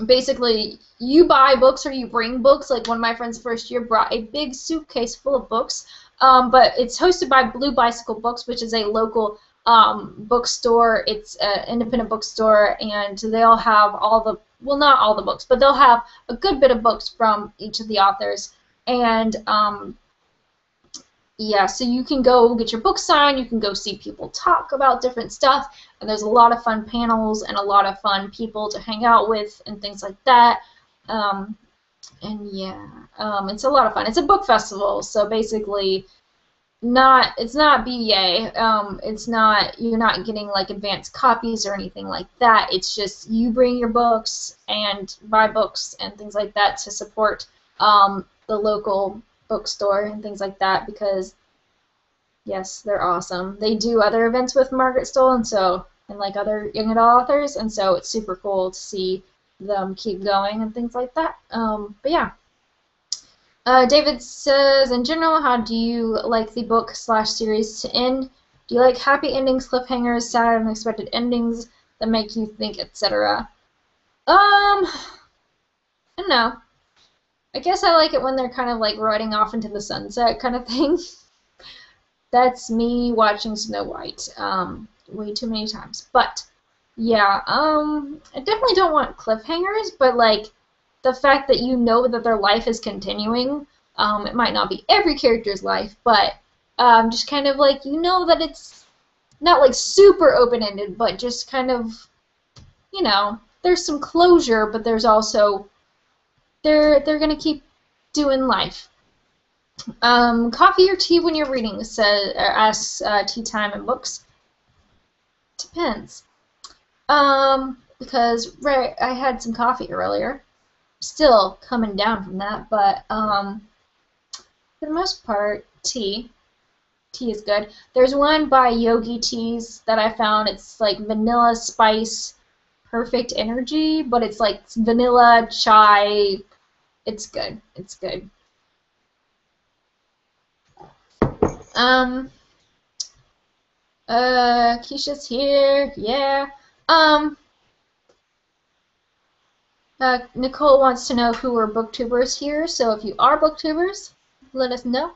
Basically, you buy books or you bring books. Like one of my friends first year brought a big suitcase full of books, but it's hosted by Blue Bicycle Books, which is a local bookstore. It's an independent bookstore, and they all have all the, well, not all the books, but they'll have a good bit of books from each of the authors. And yeah, so you can go get your book signed, you can go see people talk about different stuff, and there's a lot of fun panels and a lot of fun people to hang out with and things like that. And yeah, it's a lot of fun. It's a book festival, so basically it's not BEA. It's not, you're not getting like advanced copies or anything like that. It's just you bring your books and buy books and things like that to support the local bookstore and things like that, because yes, they're awesome. They do other events with Margaret Stoll and like other young adult authors, and so it's super cool to see them keep going and things like that. But yeah. David says, in general, how do you like the book/series to end? Do you like happy endings, cliffhangers, sad and unexpected endings that make you think, etc.? I don't know. I guess I like it when they're kind of like riding off into the sunset kind of thing. That's me watching Snow White way too many times. But yeah, I definitely don't want cliffhangers, but like the fact that you know that their life is continuing, it might not be every character's life, but just kind of like, you know that it's not like super open-ended, but just kind of, you know, there's some closure, but there's also, they're gonna keep doing life. Coffee or tea when you're reading, asks Tea Time and Books. Depends. Because I had some coffee earlier. Still coming down from that, but for the most part, tea. Tea is good. There's one by Yogi Teas that I found. It's like vanilla spice, perfect energy, but it's like vanilla chai. It's good. It's good. Keisha's here. Yeah. Nicole wants to know who are booktubers here, so if you are booktubers, let us know.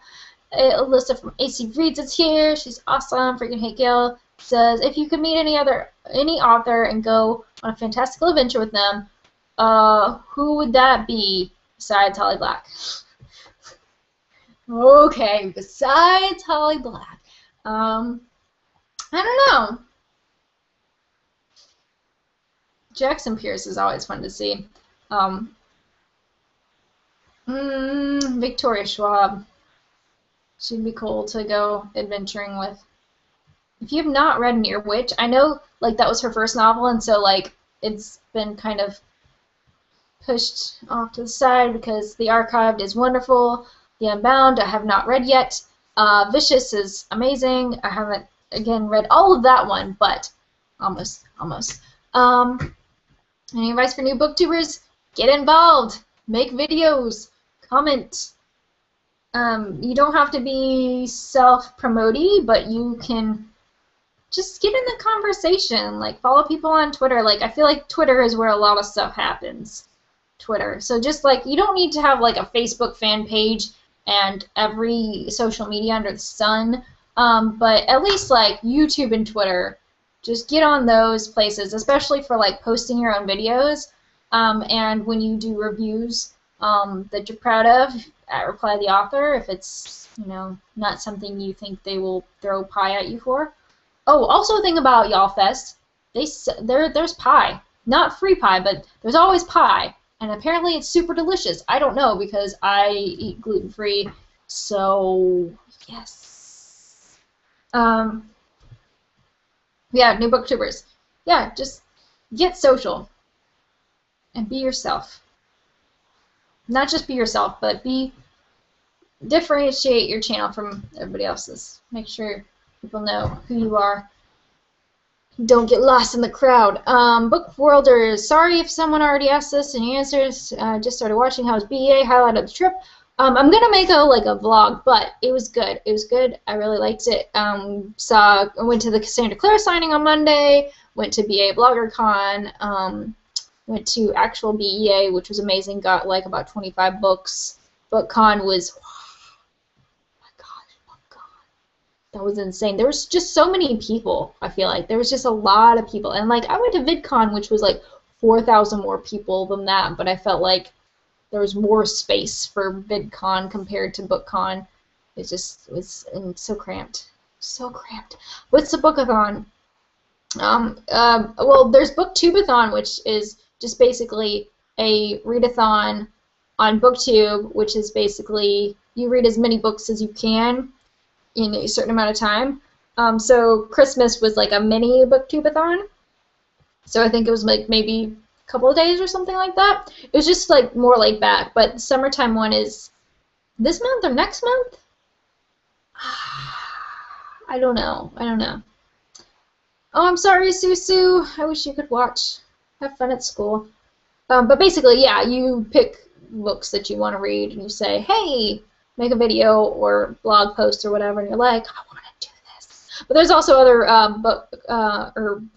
Alyssa from AC Reads is here. She's awesome. Freaking hate Gail says, if you could meet any author and go on a fantastical adventure with them, who would that be besides Holly Black? Okay, besides Holly Black. I don't know. Jackson Pierce is always fun to see. Victoria Schwab. She'd be cool to go adventuring with. If you have not read Near Witch, I know like that was her first novel, and so like it's been kind of pushed off to the side because The Archived is wonderful. The Unbound I have not read yet. Vicious is amazing. I haven't again read all of that one, but almost. Any advice for new booktubers? Get involved. Make videos. Comment. You don't have to be self-promoty, but you can just get in the conversation. Like, follow people on Twitter. Like, I feel like Twitter is where a lot of stuff happens. Twitter. So just, like, you don't need to have, like, a Facebook fan page and every social media under the sun. But at least, like, YouTube and Twitter, just get on those places, especially for, like, posting your own videos. And when you do reviews that you're proud of, at Reply the Author, if it's, you know, not something you think they will throw pie at you for. Oh, also think about Y'all Fest. There's pie. Not free pie, but there's always pie. And apparently it's super delicious. I don't know because I eat gluten-free, so yes. Yeah, new booktubers. Yeah, just get social and be yourself. Not just be yourself, but differentiate your channel from everybody else's. Make sure people know who you are. Don't get lost in the crowd. Book Worlders. Sorry if someone already asked this and you answers. Just started watching. How was BA? Highlight of the trip. I'm gonna make a vlog, but it was good. It was good. I really liked it. I went to the Cassandra Clare signing on Monday. Went to BA BloggerCon. Went to actual BEA, which was amazing. Got like about 25 books. BookCon was, oh my gosh, BookCon. That was insane. There was just so many people, I feel like. There was just a lot of people. And like I went to VidCon, which was like 4,000 more people than that, but I felt like there was more space for VidCon compared to BookCon. It was so cramped. So cramped. What's the bookathon? Well, there's BookTubeathon, which is just basically a readathon on BookTube, which is basically you read as many books as you can in a certain amount of time. So Christmas was like a mini BookTube-a-thon. So I think it was like maybe a couple of days or something like that. It was just like more laid back. But the summertime one is this month or next month? I don't know. Oh, I'm sorry, Susu. I wish you could watch. Have fun at school. But basically, yeah, you pick books that you want to read, and you say, hey, make a video or blog post or whatever, and you're like, I want to do this. But there's also other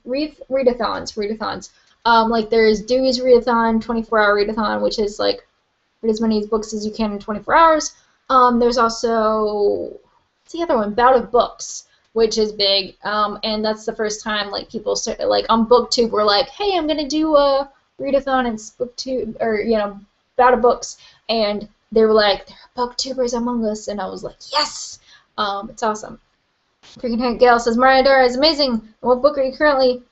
readathons. Like there's Dewey's Readathon, 24-hour Readathon, which is like read as many books as you can in 24 hours. There's also, what's the other one? Bout of Books, which is big, and that's the first time like people start, like on BookTube we're like, hey, I'm gonna do a Readathon and BookTube, or Bout of Books, and they were like, there are BookTubers among us, and I was like, yes, it's awesome. Freaking Hank Gale says, Mariah Dora is amazing. What book are you currently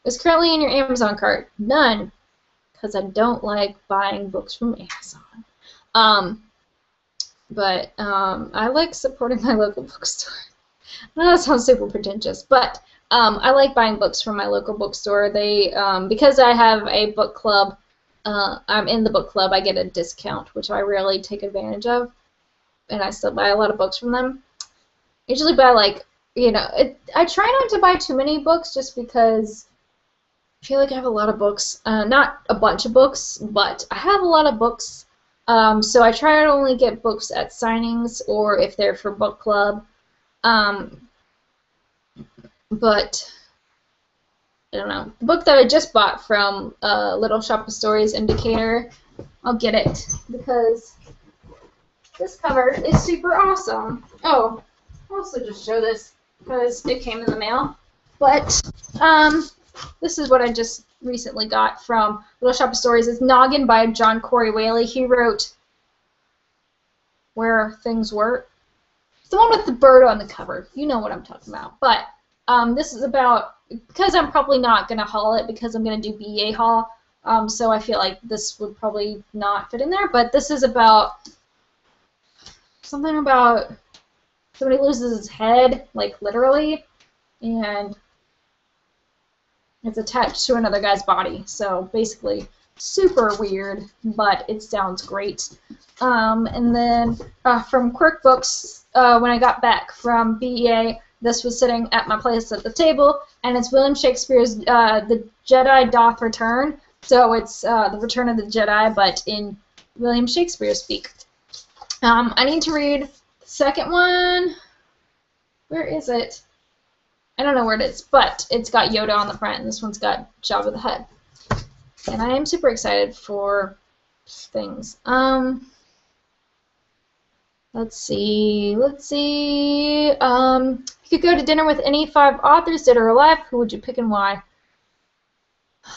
in your Amazon cart? None, because I don't like buying books from Amazon. But I like supporting my local bookstore. I know that sounds super pretentious, but I like buying books from my local bookstore. They because I have a book club, I'm in the book club, I get a discount, which I rarely take advantage of, and I still buy a lot of books from them. I usually buy like, I try not to buy too many books just because I feel like I have a lot of books. Not a bunch of books, but I have a lot of books. So I try to only get books at signings or if they're for book club. But I don't know. The book that I just bought from Little Shop of Stories Indicator, I'll get it because this cover is super awesome. Oh, I'll also just show this because it came in the mail. But this is what I just recently got from Little Shop of Stories. It's Noggin by John Corey Whaley. He wrote Where Things Were. It's the one with the bird on the cover. You know what I'm talking about. But this is about, because I'm probably not going to haul it because I'm going to do BA haul, so I feel like this would probably not fit in there. But this is about something about somebody loses his head, like literally, and it's attached to another guy's body. So basically, super weird, but it sounds great. And then from Quirk Books, when I got back from BEA, this was sitting at my place at the table, and it's William Shakespeare's The Jedi Doth Return. So it's The Return of the Jedi, but in William Shakespeare speak. I need to read the second one. Where is it? I don't know where it is, but it's got Yoda on the front, and this one's got Jabba the Hutt. And I am super excited for things. Let's see. You could go to dinner with any 5 authors, dead or alive. Who would you pick and why?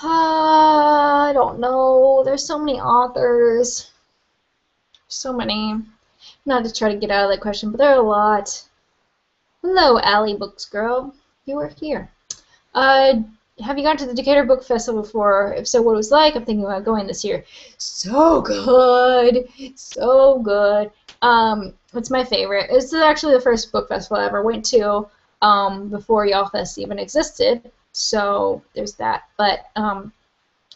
I don't know. There's so many authors. So many. Not to try to get out of that question, but there are a lot. Hello, Allie Books Girl. You are here. Have you gone to the Decatur Book Festival before? If so, what it was like? I'm thinking about going this year. So good. So good. It's my favorite. It's actually the first book festival I ever went to before Y'all Fest even existed. So there's that. But I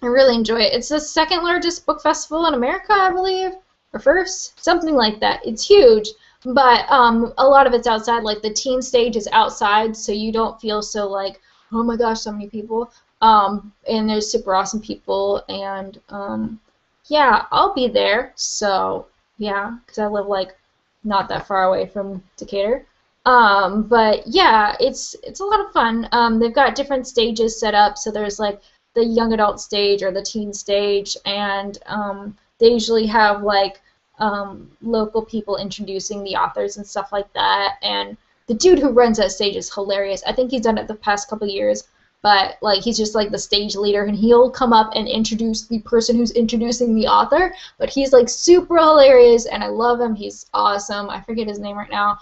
really enjoy it. It's the second largest book festival in America, I believe. Or first. Something like that. It's huge. But a lot of it's outside. Like the teen stage is outside, so you don't feel so like, oh my gosh, so many people. And there's super awesome people. And yeah, I'll be there. So yeah, because I live like not that far away from Decatur. But yeah, it's a lot of fun. They've got different stages set up. So there's like the young adult stage or the teen stage, and they usually have like local people introducing the authors and stuff like that. And the dude who runs that stage is hilarious. I think he's done it the past couple years, but like he's just like the stage leader, and he'll come up and introduce the person who's introducing the author. But he's like super hilarious, and I love him. He's awesome. I forget his name right now,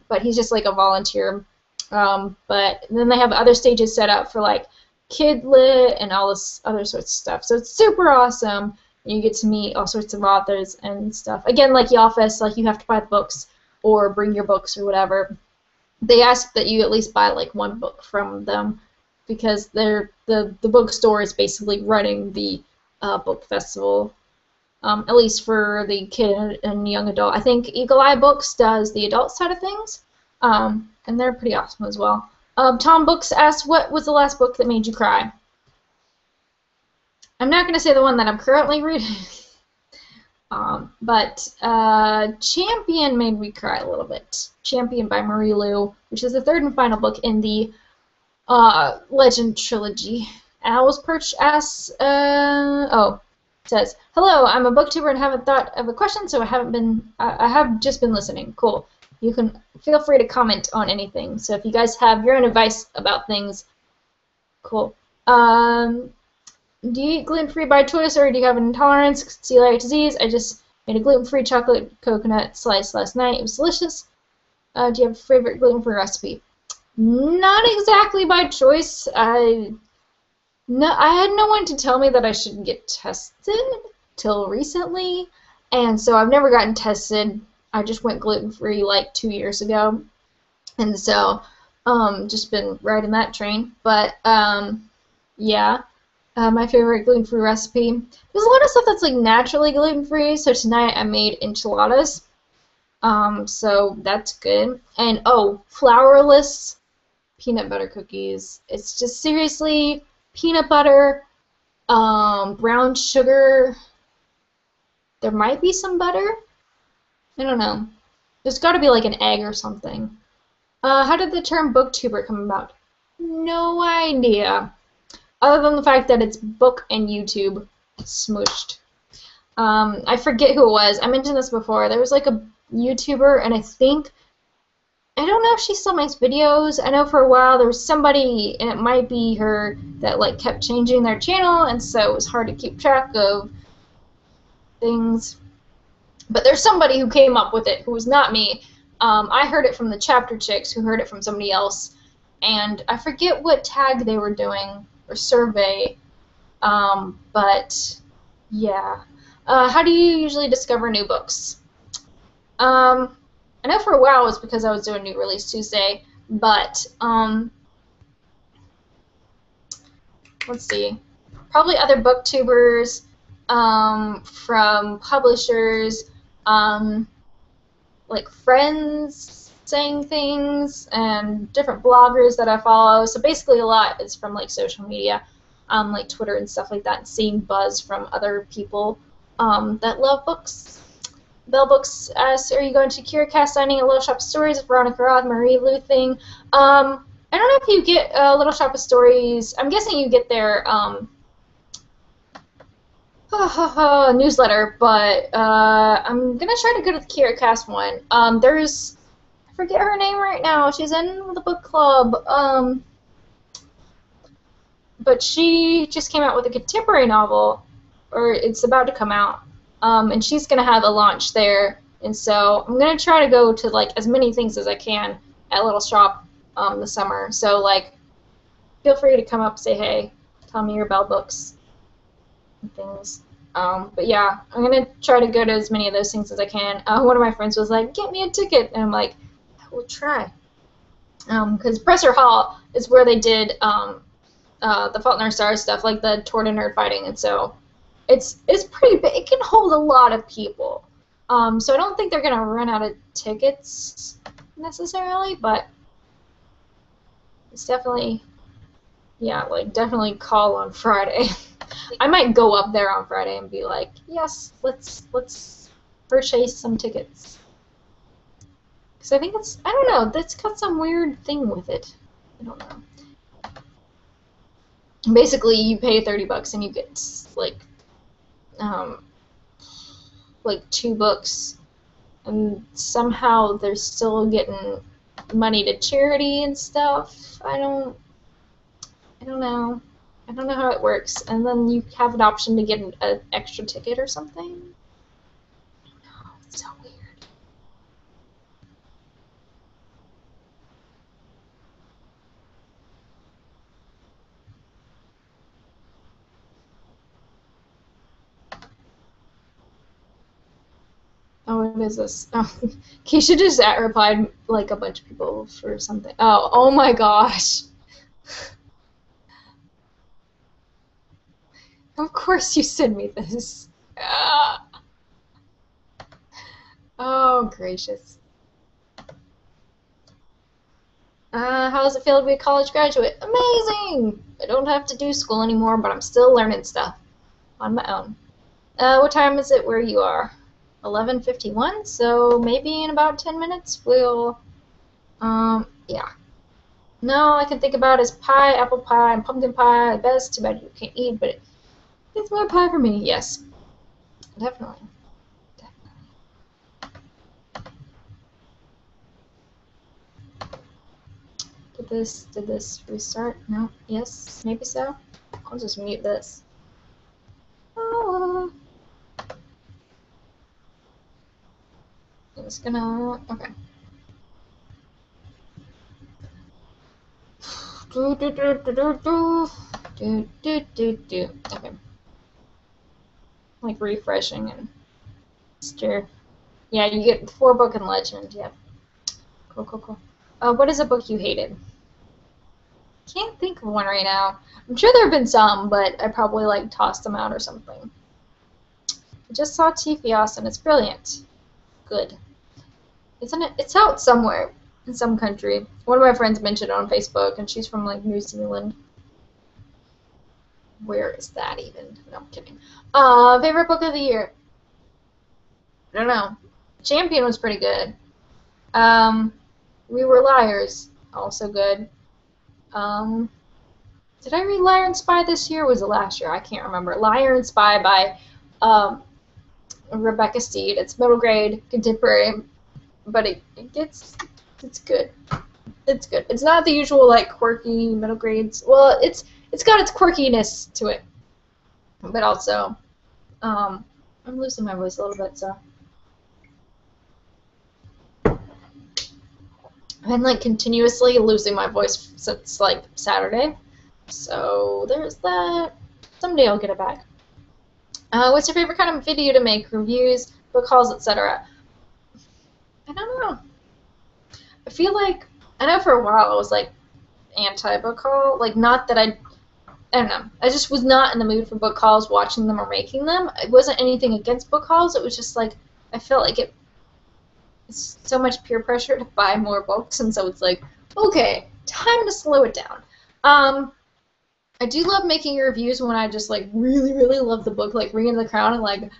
but he's just like a volunteer. But then they have other stages set up for like kid lit and all this other sorts of stuff. So it's super awesome. and you get to meet all sorts of authors and stuff. Again, like the office, like you have to buy the books or bring your books or whatever. They ask that you at least buy like one book from them because the bookstore is basically running the book festival. At least for the kid and young adult. I think Eagle Eye Books does the adult side of things, and they're pretty awesome as well. Tom Books asks, what was the last book that made you cry? I'm not going to say the one that I'm currently reading, but Champion made me cry a little bit. Champion by Marie Lu, which is the third and final book in the Legend trilogy. Owl's Perch asks, says, hello, I'm a booktuber and haven't thought of a question, so I have just been listening. Cool. You can feel free to comment on anything. So if you guys have your own advice about things, cool. Do you eat gluten-free by choice, or do you have an intolerance, celiac disease? I just made a gluten-free chocolate coconut slice last night. It was delicious. Do you have a favorite gluten-free recipe? Not exactly by choice. I had no one to tell me that I should get tested till recently, and so I've never gotten tested. I just went gluten-free like 2 years ago, and so just been riding that train. But yeah, my favorite gluten-free recipe. There's a lot of stuff that's like naturally gluten-free. So tonight I made enchiladas. So that's good. And flourless peanut butter cookies. It's just seriously peanut butter, brown sugar. There might be some butter. I don't know. There's got to be like an egg or something. How did the term booktuber come about? No idea. Other than the fact that it's book and YouTube smooshed. I forget who it was. I mentioned this before. There was like a YouTuber, and I don't know if she still makes videos. I know for a while there was somebody, and it might be her, that like kept changing their channel, and so it was hard to keep track of things. But there's somebody who came up with it who was not me. I heard it from the chapter chicks who heard it from somebody else, and I forget what tag they were doing or survey. But yeah. How do you usually discover new books? I know for a while it was because I was doing New Release Tuesday, but let's see. Probably other booktubers, from publishers, like friends saying things, and different bloggers that I follow. So basically a lot is from like social media, like Twitter and stuff like that, and seeing buzz from other people that love books. Bell Books asks, are you going to CuraCast signing a Little Shop of Stories? Veronica Roth, Marie Lu thing. I don't know if you get Little Shop of Stories. I'm guessing you get their newsletter, but I'm gonna try to go to the CuraCast one. There's, I forget her name right now. She's in the book club. But she just came out with a contemporary novel, or it's about to come out. And she's going to have a launch there, and so I'm going to try to go to like as many things as I can at Little Shop this summer. So like, feel free to come up, say hey, tell me your Bell Books and things. But yeah, I'm going to try to go to as many of those things as I can. One of my friends was like, get me a ticket, and I'm like, I will try. Because Presser Hall is where they did the Fault in Our Stars stuff, like the Toward a Nerd Fighting, and so it's pretty big. It can hold a lot of people. So I don't think they're gonna run out of tickets necessarily, but it's definitely, yeah, like definitely call on Friday. I might go up there on Friday and be like, yes, let's purchase some tickets. Because I think it's, I don't know, that's got some weird thing with it. I don't know. Basically, you pay $30 and you get like 2 books, and somehow they're still getting money to charity and stuff. I don't know. I don't know how it works. And then you have an option to get an extra ticket or something. I don't know. It's so weird. What is this? Oh, Keisha just replied like a bunch of people for something. Oh my gosh. Of course you send me this. Ah. Oh, gracious. How does it feel to be a college graduate? Amazing! I don't have to do school anymore, but I'm still learning stuff on my own. What time is it where you are? 11:51, so maybe in about 10 minutes we'll, yeah. No, I can think about is pie, apple pie, and pumpkin pie. The best, too bad you can't eat, but it's more pie for me, yes. Definitely. Did this restart? No? Yes? Maybe so? I'll just mute this. I'm just gonna, okay. Okay. Like refreshing and stir. Yeah, you get 4-book and legend, yep. Cool. What is a book you hated? Can't think of one right now. I'm sure there have been some, but I probably like tossed them out or something. I just saw Tifios and it's brilliant. Good. Isn't it? It's out somewhere in some country. One of my friends mentioned it on Facebook, and she's from like New Zealand. Where is that even? No, I'm kidding. Favorite book of the year? I don't know. Champion was pretty good. We Were Liars, also good. Did I read Liar and Spy this year or was it last year? I can't remember. Liar and Spy by Rebecca Steed. It's middle grade, contemporary, but it's good. It's good. It's not the usual like quirky middle grades. Well, it's got its quirkiness to it, but also I'm losing my voice a little bit, so I've been like continuously losing my voice since like Saturday. So there's that. Someday I'll get it back. What's your favorite kind of video to make? Reviews, book hauls, etc. I don't know. I feel like, I know for a while I was like anti-book haul. Like, not that I don't know. I just was not in the mood for book hauls, watching them or making them. It wasn't anything against book hauls. It was just like, I felt like it's so much peer pressure to buy more books, and so it's like, okay, time to slow it down. I do love making reviews when I just like really, really love the book, like Ring of the Crown, and like, and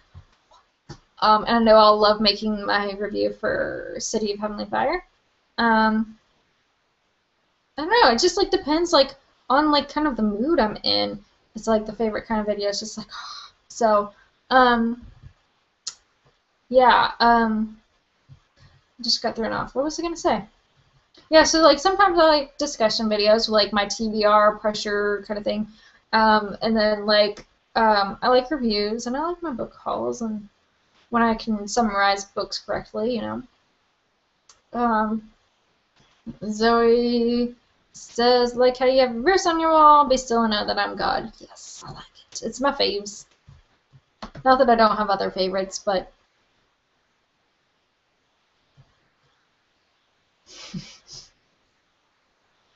I know I'll love making my review for City of Heavenly Fire. I don't know. It just like depends like on like kind of the mood I'm in. It's like the favorite kind of video. It's just like, so, yeah. Just got thrown off. What was I gonna say? Yeah, so like sometimes I like discussion videos, like my TBR pressure kind of thing, and then like I like reviews and I like my book hauls and when I can summarize books correctly, you know. Zoe says, like how you have a verse on your wall, be still and know that I'm God. Yes, I like it. It's my faves. Not that I don't have other favorites, but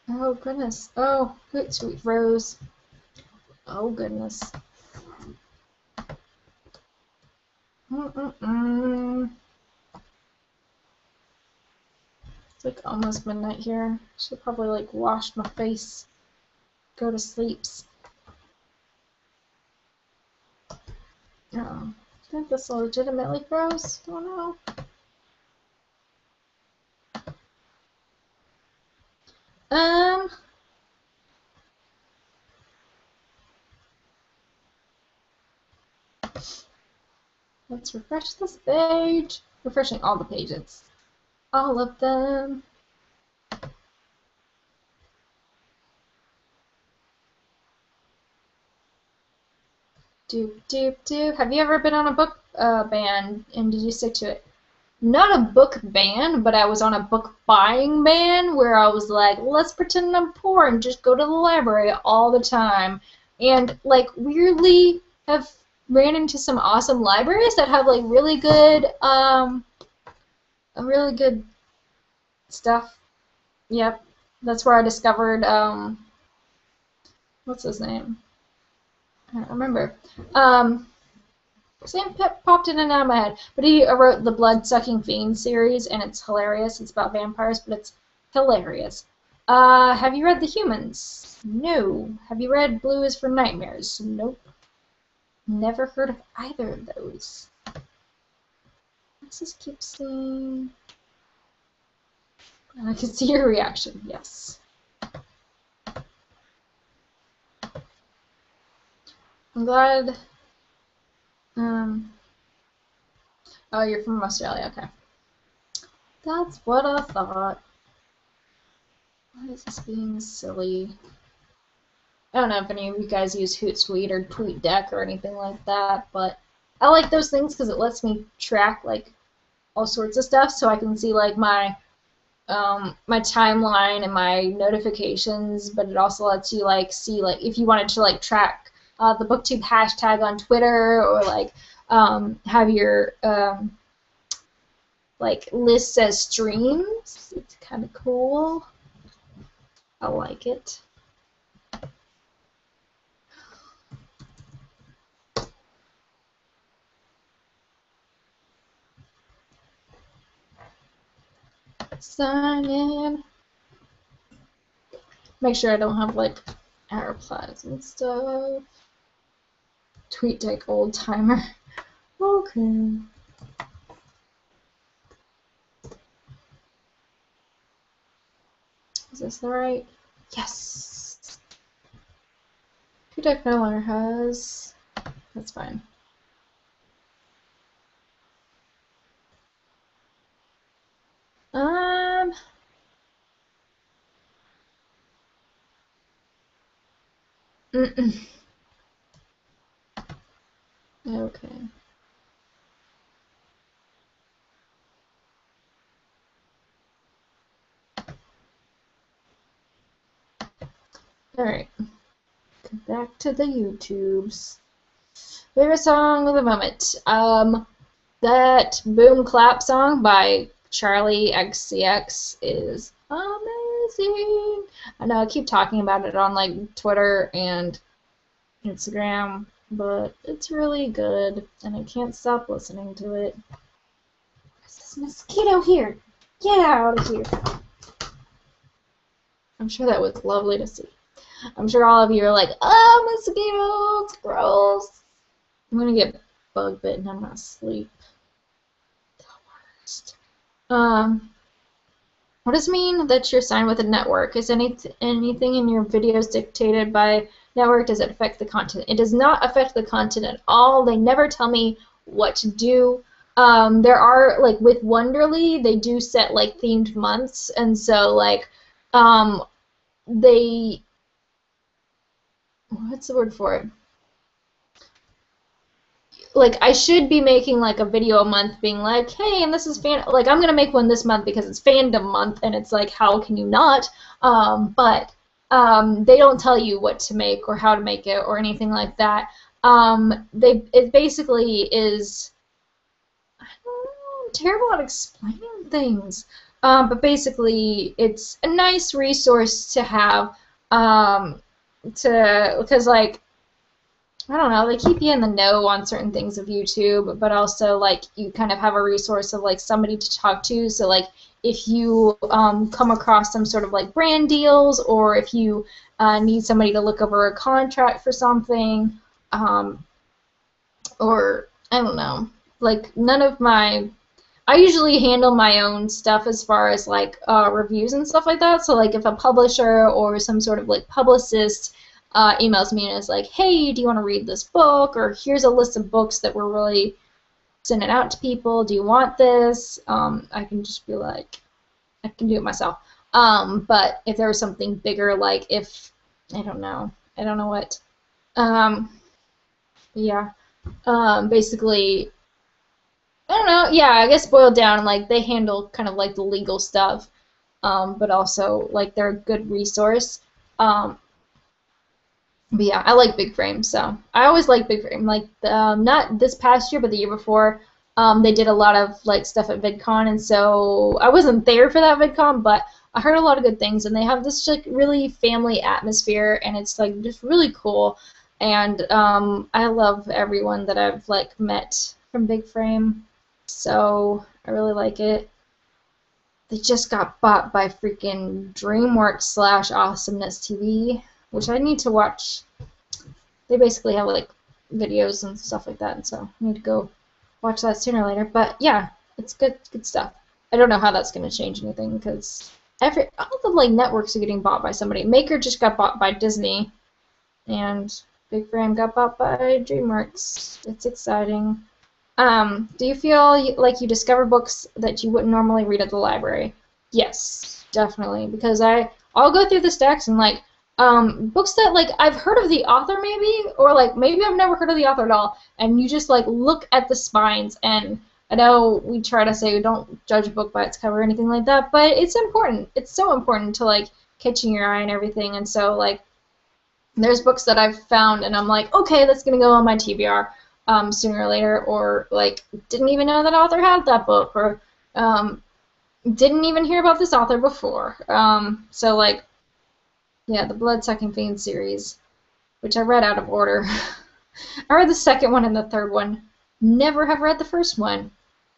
oh goodness. Oh, good sweet Rose. Oh goodness. It's like almost midnight here. Should probably like wash my face, go to sleeps. Oh, I think this legitimately froze. I don't know. Let's refresh this page. Refreshing all the pages. All of them. Have you ever been on a book ban and did you stick to it? Not a book ban, but I was on a book buying ban where I was like, let's pretend I'm poor and just go to the library all the time. And like weirdly have ran into some awesome libraries that have like really good a really good stuff. Yep, that's where I discovered what's his name? I don't remember. His name popped in and out of my head, but he wrote the Blood-Sucking Fiend series, and it's hilarious. It's about vampires, but it's hilarious. Have you read The Humans? No. Have you read Blue is for Nightmares? Nope. Never heard of either of those. Let's just keep seeing. I can see your reaction. Yes. I'm glad. Oh, you're from Australia. Okay. That's what I thought. Why is this being silly? I don't know if any of you guys use Hootsuite or TweetDeck or anything like that, but I like those things because it lets me track like all sorts of stuff, so I can see like my my timeline and my notifications. But it also lets you like see like if you wanted to like track the BookTube hashtag on Twitter, or like have your like lists as streams. It's kind of cool. I like it. Sign in. Make sure I don't have like ad replies and stuff. TweetDeck old timer. Okay. Is this the right? Yes. TweetDeck no longer has. That's fine. Okay. Alright. Back to the YouTubes. Favorite song of the moment. That Boom Clap song by Charlie XCX is amazing. I know I keep talking about it on like Twitter and Instagram, but it's really good, and I can't stop listening to it. Where's this mosquito here? Get out of here. I'm sure that was lovely to see. I'm sure all of you are like, oh, mosquitoes, gross. I'm gonna get bug bitten. I'm not asleep. The worst. What does it mean that you're signed with a network? Is anything in your videos dictated by network? Does it affect the content? It does not affect the content at all. They never tell me what to do. There are, like, with Wonderly, they do set, like, themed months, and so, like, they, what's the word for it? Like, I should be making, like, a video a month being like, hey, and this is like, I'm going to make one this month because it's fandom month, and it's like, how can you not? But they don't tell you what to make or how to make it or anything like that. It basically is, I don't know, I'm terrible at explaining things. But basically, it's a nice resource to have, because, like, I don't know, they keep you in the know on certain things of YouTube, but also, like, you kind of have a resource of, like, somebody to talk to. So, like, if you come across some sort of, like, brand deals, or if you need somebody to look over a contract for something, or, I don't know, like, none of my, I usually handle my own stuff as far as, like, reviews and stuff like that. So, like, if a publisher or some sort of, like, publicist emails me and is like, hey, do you want to read this book? Or here's a list of books that we're really sending out to people. Do you want this? I can just be like, I can do it myself. But if there was something bigger, like if, I don't know what. Yeah. Basically, I don't know. Yeah, I guess boiled down, like they handle kind of like the legal stuff, but also like they're a good resource. But yeah, I like Big Frame, so I always like Big Frame. Like not this past year, but the year before, They did a lot of like stuff at VidCon, and so I wasn't there for that VidCon, but I heard a lot of good things, and they have this like really family atmosphere, and it's like just really cool. And I love everyone that I've like met from Big Frame, so I really like it. They just got bought by freaking DreamWorks slash Awesomeness TV, which I need to watch. They basically have like videos and stuff like that, and so I need to go watch that sooner or later. But yeah, it's good stuff. I don't know how that's going to change anything because all the like networks are getting bought by somebody. Maker just got bought by Disney, and Big Frame got bought by DreamWorks. It's exciting. Do you feel like you discover books that you wouldn't normally read at the library? Yes, definitely, because I'll go through the stacks and like books that like I've heard of the author maybe, or like maybe I've never heard of the author at all, and you just like look at the spines. And I know we try to say don't judge a book by its cover or anything like that, but it's important. It's so important to like catching your eye and everything. And so like there's books that I've found and I'm like, okay, that's gonna go on my TBR sooner or later, or like didn't even know that author had that book, or didn't even hear about this author before. So like, yeah, the Blood-Sucking Fiend series, which I read out of order. I read the second one and the third one. Never have read the first one.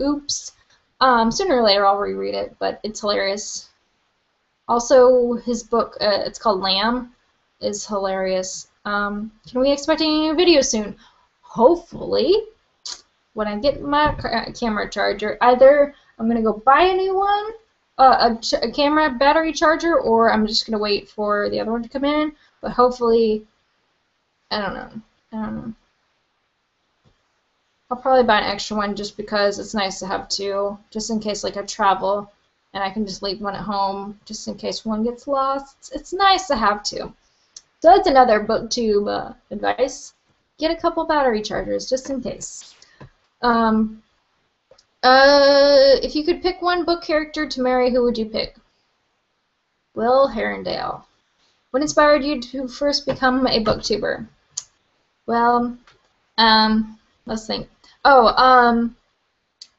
Oops. Sooner or later I'll reread it, but it's hilarious. Also, his book, it's called Lamb, is hilarious. Can we expect any new videos soon? Hopefully, when I get my camera charger, either I'm going to go buy a new one, a camera battery charger, or I'm just going to wait for the other one to come in. But hopefully, I don't know. I'll probably buy an extra one just because it's nice to have two, just in case like I travel and I can just leave one at home just in case one gets lost. It's nice to have two. So that's another BookTube advice. Get a couple battery chargers just in case. If you could pick one book character to marry, who would you pick? Will Herondale. What inspired you to first become a booktuber? Well, let's think. Oh,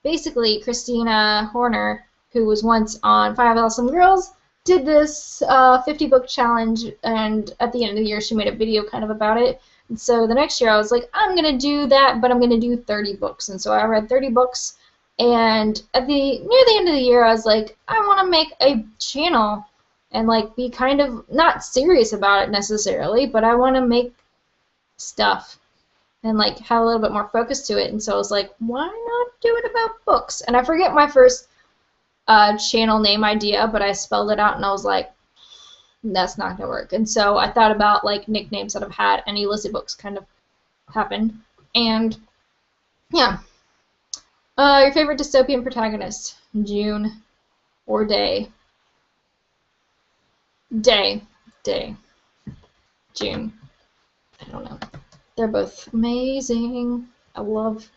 basically Christina Horner, who was once on 5 Awesome Girls, did this 50-book challenge, and at the end of the year she made a video kind of about it. And so the next year I was like, I'm going to do that, but I'm going to do 30 books. And so I read 30 books, and near the end of the year I was like, I want to make a channel and like be kind of not serious about it necessarily, but I want to make stuff and like have a little bit more focus to it. And so I was like, why not do it about books? And I forget my first channel name idea, but I spelled it out and I was like, that's not gonna work. And so I thought about like nicknames that I've had, and illicit books kind of happened. And yeah, your favorite dystopian protagonist? June or Day? Day. June. I don't know. They're both amazing. I love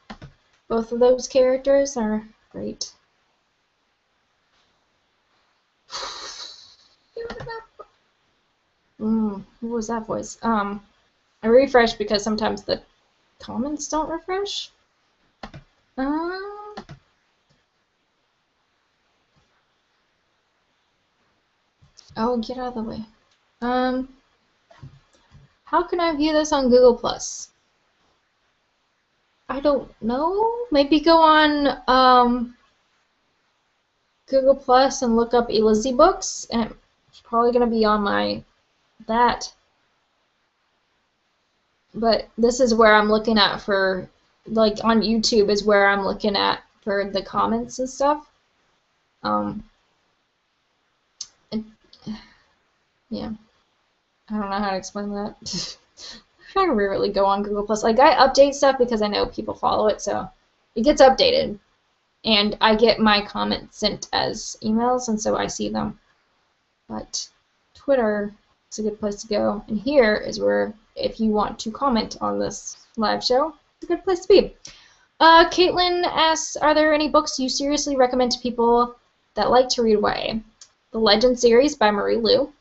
both of those characters. Are great. Who was that voice? I refreshed because sometimes the comments don't refresh. Oh, get out of the way. How can I view this on Google Plus? I don't know. Maybe go on Google Plus and look up Elizzy Books, and it's probably gonna be on that. But this is where I'm looking at for, like, on YouTube is where I'm looking at for the comments and stuff. Yeah, I don't know how to explain that. I rarely go on Google Plus. Like, I update stuff because I know people follow it, so it gets updated, and I get my comments sent as emails, and so I see them. But Twitter is a good place to go, and here is where, if you want to comment on this live show, it's a good place to be. Caitlin asks, are there any books you seriously recommend to people that like to read YA? The Legend series by Marie Lu.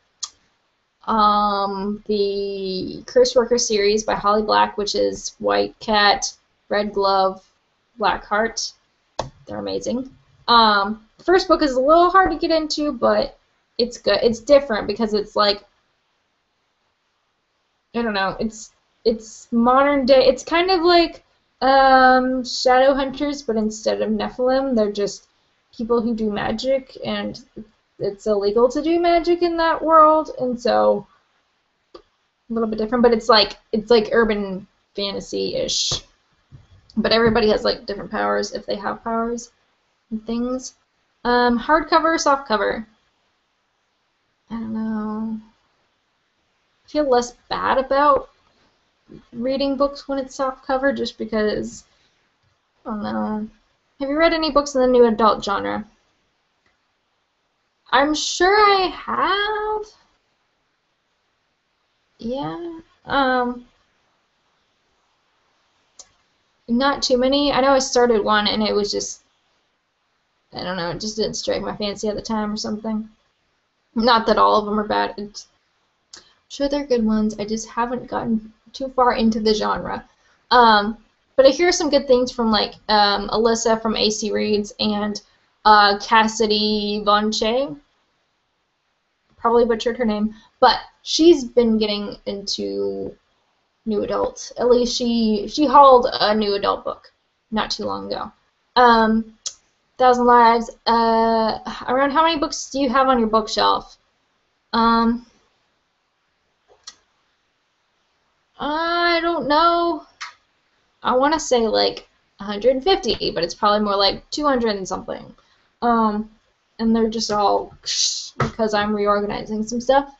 The Curse Worker series by Holly Black, which is White Cat, Red Glove, Black Heart. They're amazing. The first book is a little hard to get into, but it's good. It's different because it's like, I don't know, it's modern day. It's kind of like shadow hunters, but instead of Nephilim, they're just people who do magic, and it's illegal to do magic in that world, and so a little bit different, but it's like urban fantasy-ish. But everybody has like different powers if they have powers and things. Hardcover, softcover. I don't know. I feel less bad about reading books when it's softcover just because, I don't know. Have you read any books in the new adult genre? I'm sure I have. Yeah. Not too many. I know I started one and it was just, I don't know, it just didn't strike my fancy at the time or something. Not that all of them are bad. I'm sure they're good ones. I just haven't gotten too far into the genre. But I hear some good things from like Alyssa from AC Reads and Cassidy Von Che. Probably butchered her name, but she's been getting into new adult. At least she hauled a new adult book not too long ago. 1,000 Lives. Around how many books do you have on your bookshelf? I don't know. I want to say like 150, but it's probably more like 200 and something. And they're just all because I'm reorganizing some stuff.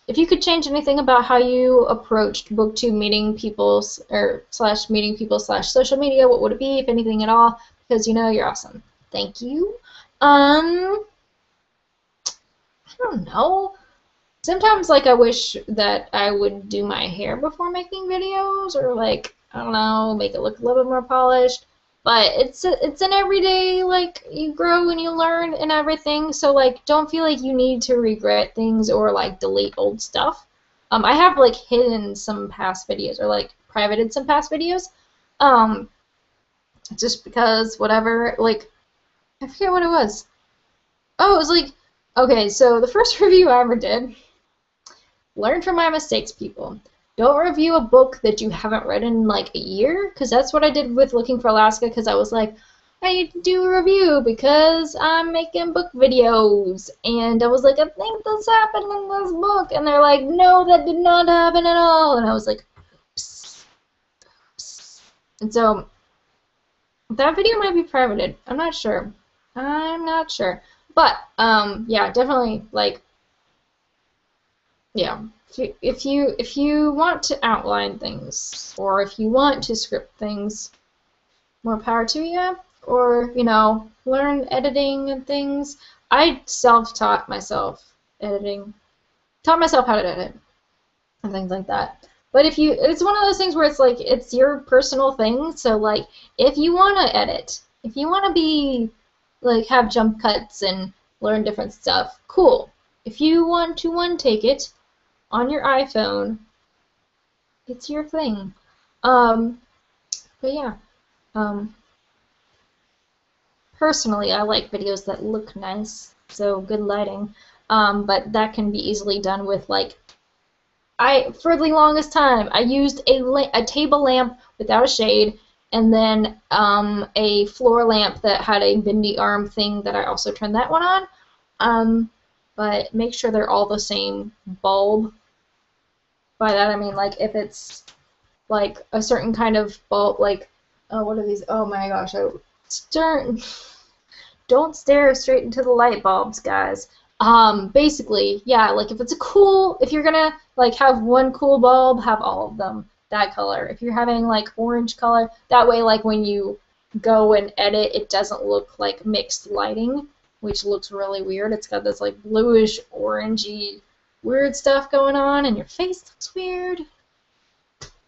If you could change anything about how you approached BookTube meeting people slash meeting people slash social media, what would it be, if anything at all? Because you know you're awesome. Thank you. I don't know. Sometimes like I wish that I would do my hair before making videos, or like, I don't know, make it look a little bit more polished. But it's an everyday, like, you grow and you learn and everything, so like don't feel like you need to regret things or like delete old stuff. I have like hidden some past videos or like privated some past videos, just because whatever, like, I forget what it was. Oh, it was like, okay, so the first review I ever did, learn from my mistakes, people. Don't review a book that you haven't read in like a year, because that's what I did with Looking for Alaska, because I was like, I need to do a review because I'm making book videos. And I was like, I think this happened in this book. And they're like, no, that did not happen at all. And I was like, psst, psst. And so that video might be privated. I'm not sure. I'm not sure. But, yeah, definitely, like, yeah. If you want to outline things, or if you want to script things, more power to you. Or, you know, learn editing and things. I self-taught myself editing. Taught myself how to edit and things like that. But it's one of those things where it's like, it's your personal thing. So like, if you want to edit, if you want to be like, have jump cuts and learn different stuff, cool. If you want to one-take it on your iPhone, it's your thing. But yeah. Personally, I like videos that look nice, so good lighting. But that can be easily done with, like, for the longest time, I used a table lamp without a shade, and then a floor lamp that had a bendy arm thing that I also turned that one on. But make sure they're all the same bulb. By that I mean, like, if it's like a certain kind of bulb, like, oh, what are these? Oh my gosh, don't stare straight into the light bulbs, guys. Basically, yeah, like if you're gonna like have one cool bulb, have all of them that color. If you're having like orange color, that way like when you go and edit, it doesn't look like mixed lighting, which looks really weird. It's got this like bluish, orangey, weird stuff going on, and your face looks weird.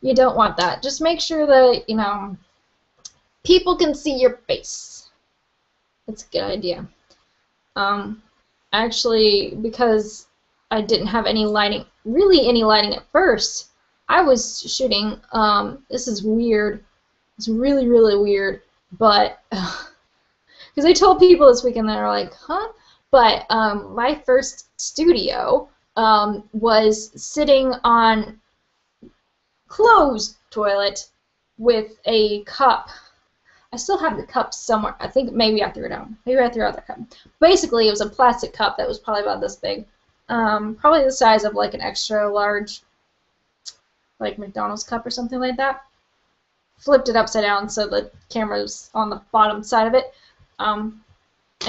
You don't want that. Just make sure that, you know, people can see your face. That's a good idea. Actually, because I didn't have any lighting, really any lighting at first, I was shooting, this is weird, It's really, really weird. But, because I told people this weekend, they were like, huh? But my first studio was sitting on closed toilet with a cup. I still have the cup somewhere. I think maybe I threw it out. Maybe I threw out the cup. Basically, it was a plastic cup that was probably about this big. Probably the size of like an extra large, like McDonald's cup or something like that. Flipped it upside down so the camera's on the bottom side of it.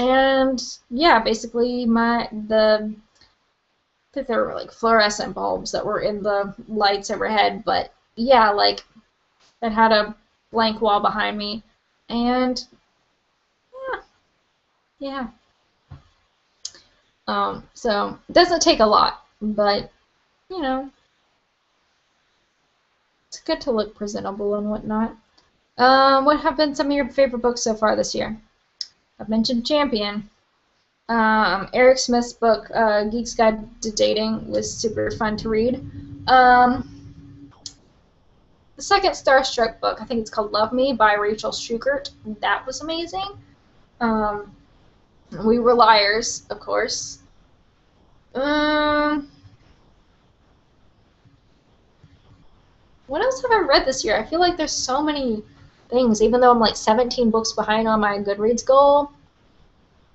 And yeah, basically I think there were like fluorescent bulbs that were in the lights overhead, but yeah, like it had a blank wall behind me, and yeah. So it doesn't take a lot, but you know, it's good to look presentable and whatnot. What have been some of your favorite books so far this year? I've mentioned Champion. Eric Smith's book, Geek's Guide to Dating, was super fun to read. The second Starstruck book, I think it's called Love Me by Rachel Schukert. That was amazing. We Were Liars, of course. What else have I read this year? I feel like there's so many things, even though I'm like 17 books behind on my Goodreads goal.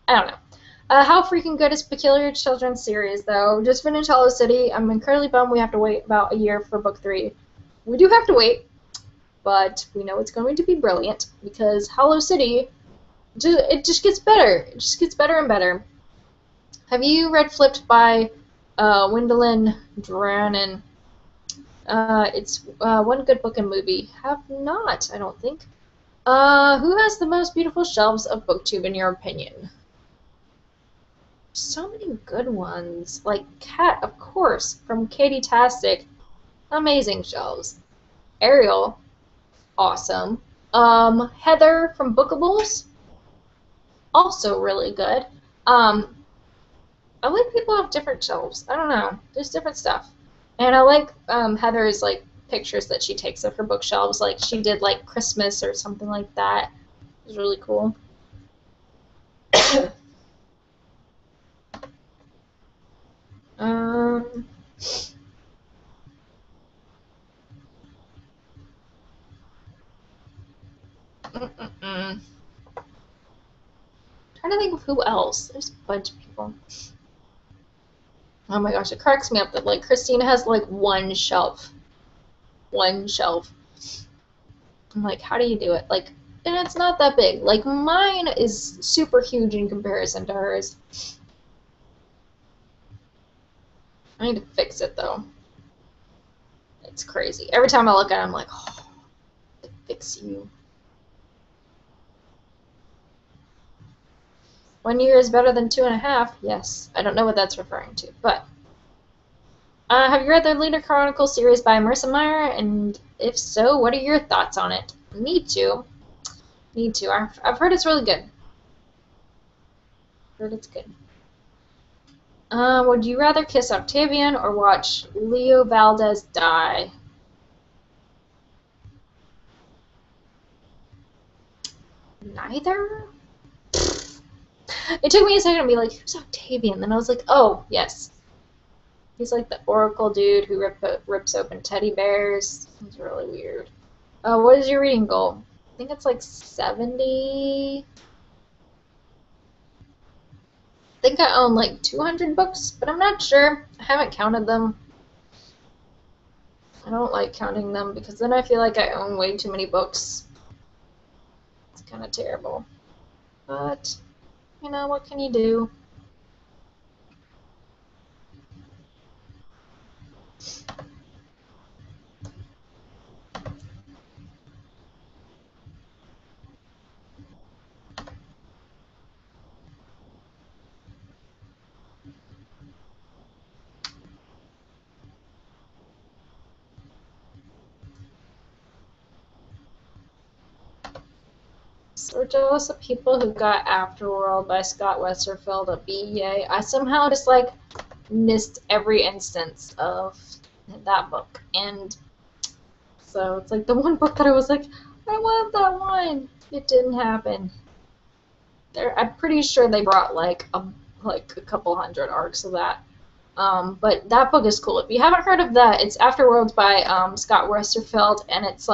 I don't know. How freaking good is Peculiar Children's series, though? Just finished Hollow City. I'm incredibly bummed we have to wait about a year for book 3. We do have to wait, but we know it's going to be brilliant, because Hollow City, it just gets better. It just gets better and better. Have you read Flipped by Gwendolyn Drannon? It's one good book and movie. Have not, I don't think. Who has the most beautiful shelves of BookTube, in your opinion? So many good ones. Like Kat, of course, from Katie Tastic. Amazing shelves. Ariel, awesome. Heather from Bookables, also really good. I like people have different shelves. I don't know. There's different stuff. And I like Heather's like pictures that she takes of her bookshelves. Like she did like Christmas or something like that. It was really cool. Trying to think of who else. There's a bunch of people. Oh my gosh, it cracks me up that like Christina has like one shelf. One shelf. I'm like, how do you do it? Like, and it's not that big. Like mine is super huge in comparison to hers. I need to fix it though. It's crazy. Every time I look at it, I'm like, oh, fix you. 1 year is better than 2.5. Yes. I don't know what that's referring to, but have you read the Leader Chronicle series by Marissa Meyer? And if so, what are your thoughts on it? Need to. Need to. I've heard it's really good. Heard it's good. Would you rather kiss Octavian or watch Leo Valdez die? Neither? It took me a second to be like, who's Octavian? Then I was like, oh, yes. He's like the Oracle dude who rips open teddy bears. He's really weird. What is your reading goal? I think it's like 70. I think I own like 200 books, but I'm not sure. I haven't counted them. I don't like counting them because then I feel like I own way too many books. It's kind of terrible. But, you know, what can you do? So jealous of people who got Afterworld by Scott Westerfeld at BEA. I somehow just like missed every instance of that book, and so it's like the one book that I was like, I want that one. It didn't happen. I'm pretty sure they brought like a couple hundred arcs of that. But that book is cool. If you haven't heard of that, it's Afterworlds by Scott Westerfeld, and it's